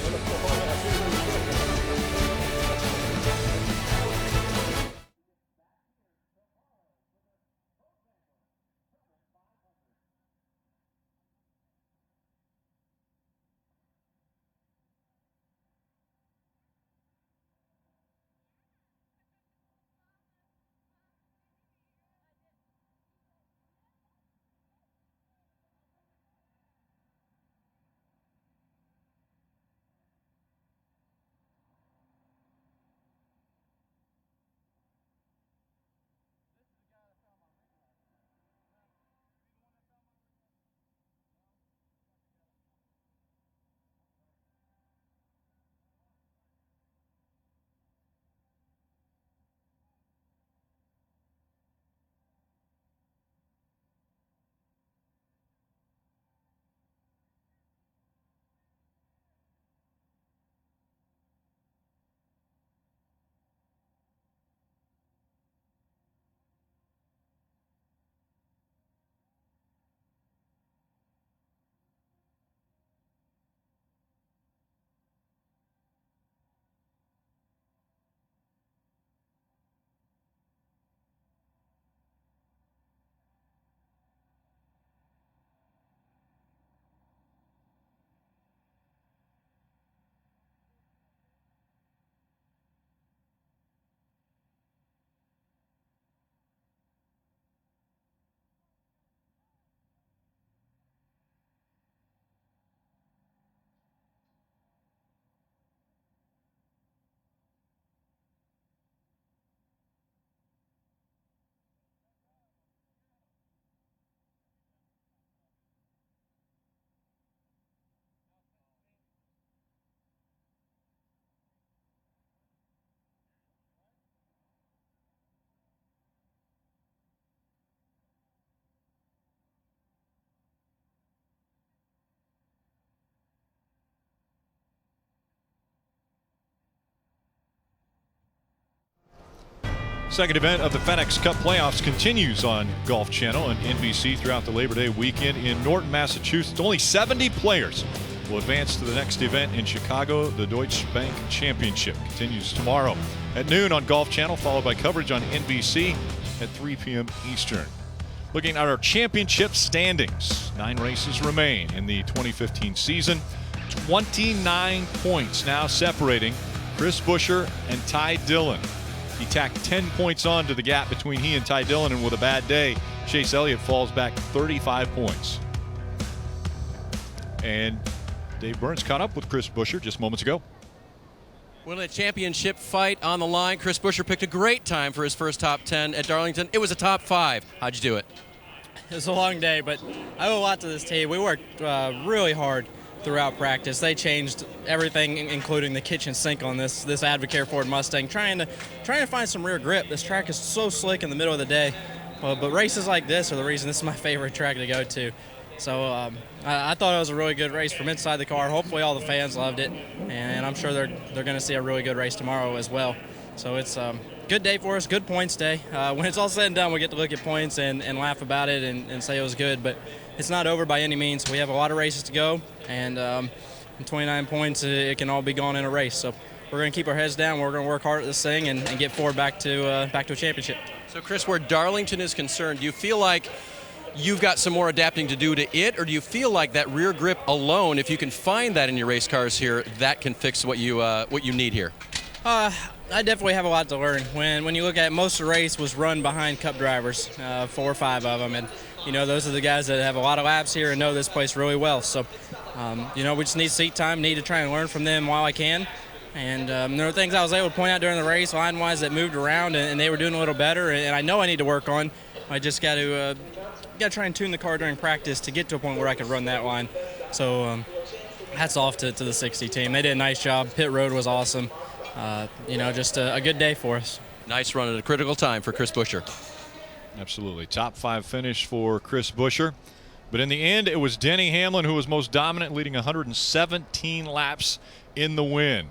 Second event of the FedEx Cup playoffs continues on Golf Channel and NBC throughout the Labor Day weekend in Norton, Massachusetts. Only 70 players will advance to the next event in Chicago. The Deutsche Bank Championship continues tomorrow at noon on Golf Channel, followed by coverage on NBC at 3 p.m. Eastern. Looking at our championship standings, 9 races remain in the 2015 season. 29 points now separating Chris Buescher and Ty Dillon. He tacked 10 points on to the gap between he and Ty Dillon, and with a bad day, Chase Elliott falls back 35 points. And Dave Burns caught up with Chris Buescher just moments ago. Well, a championship fight on the line. Chris Buescher picked a great time for his first top 10 at Darlington. It was a top 5. How'd you do it? It was a long day, but I owe a lot to this team. We worked really hard throughout practice. They changed everything, including the kitchen sink on this Advocare Ford Mustang, trying to find some rear grip. This track is so slick in the middle of the day, but races like this are the reason this is my favorite track to go to. So I thought it was a really good race from inside the car. Hopefully all the fans loved it, and I'm sure they're going to see a really good race tomorrow as well. So it's a good day for us, good points day. When it's all said and done, we get to look at points and laugh about it and say it was good, but it's not over by any means. We have a lot of races to go, and 29 points, it can all be gone in a race. So we're going to keep our heads down. We're going to work hard at this thing and get Ford back to a championship. So, Chris, where Darlington is concerned, do you feel like you've got some more adapting to do to it, or do you feel like that rear grip alone, if you can find that in your race cars here, that can fix what you need here? I definitely have a lot to learn. When you look at it, most of the race was run behind Cup drivers, 4 or 5 of them, and those are the guys that have a lot of laps here and know this place really well. So, we just need seat time, need to try and learn from them while I can. And there were things I was able to point out during the race, line-wise, that moved around, and they were doing a little better. And I know I need to work on. I just got to try and tune the car during practice to get to a point where I could run that line. So, hats off to the 60 team. They did a nice job. Pit road was awesome. Just a good day for us. Nice run at a critical time for Chris Buescher. Absolutely. Top 5 finish for Chris Buescher. But in the end, it was Denny Hamlin who was most dominant, leading 117 laps in the win.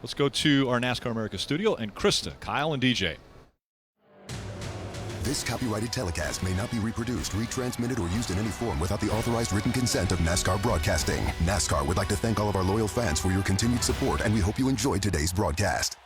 Let's go to our NASCAR America studio and Krista, Kyle, and DJ. This copyrighted telecast may not be reproduced, retransmitted, or used in any form without the authorized written consent of NASCAR Broadcasting. NASCAR would like to thank all of our loyal fans for your continued support, and we hope you enjoyed today's broadcast.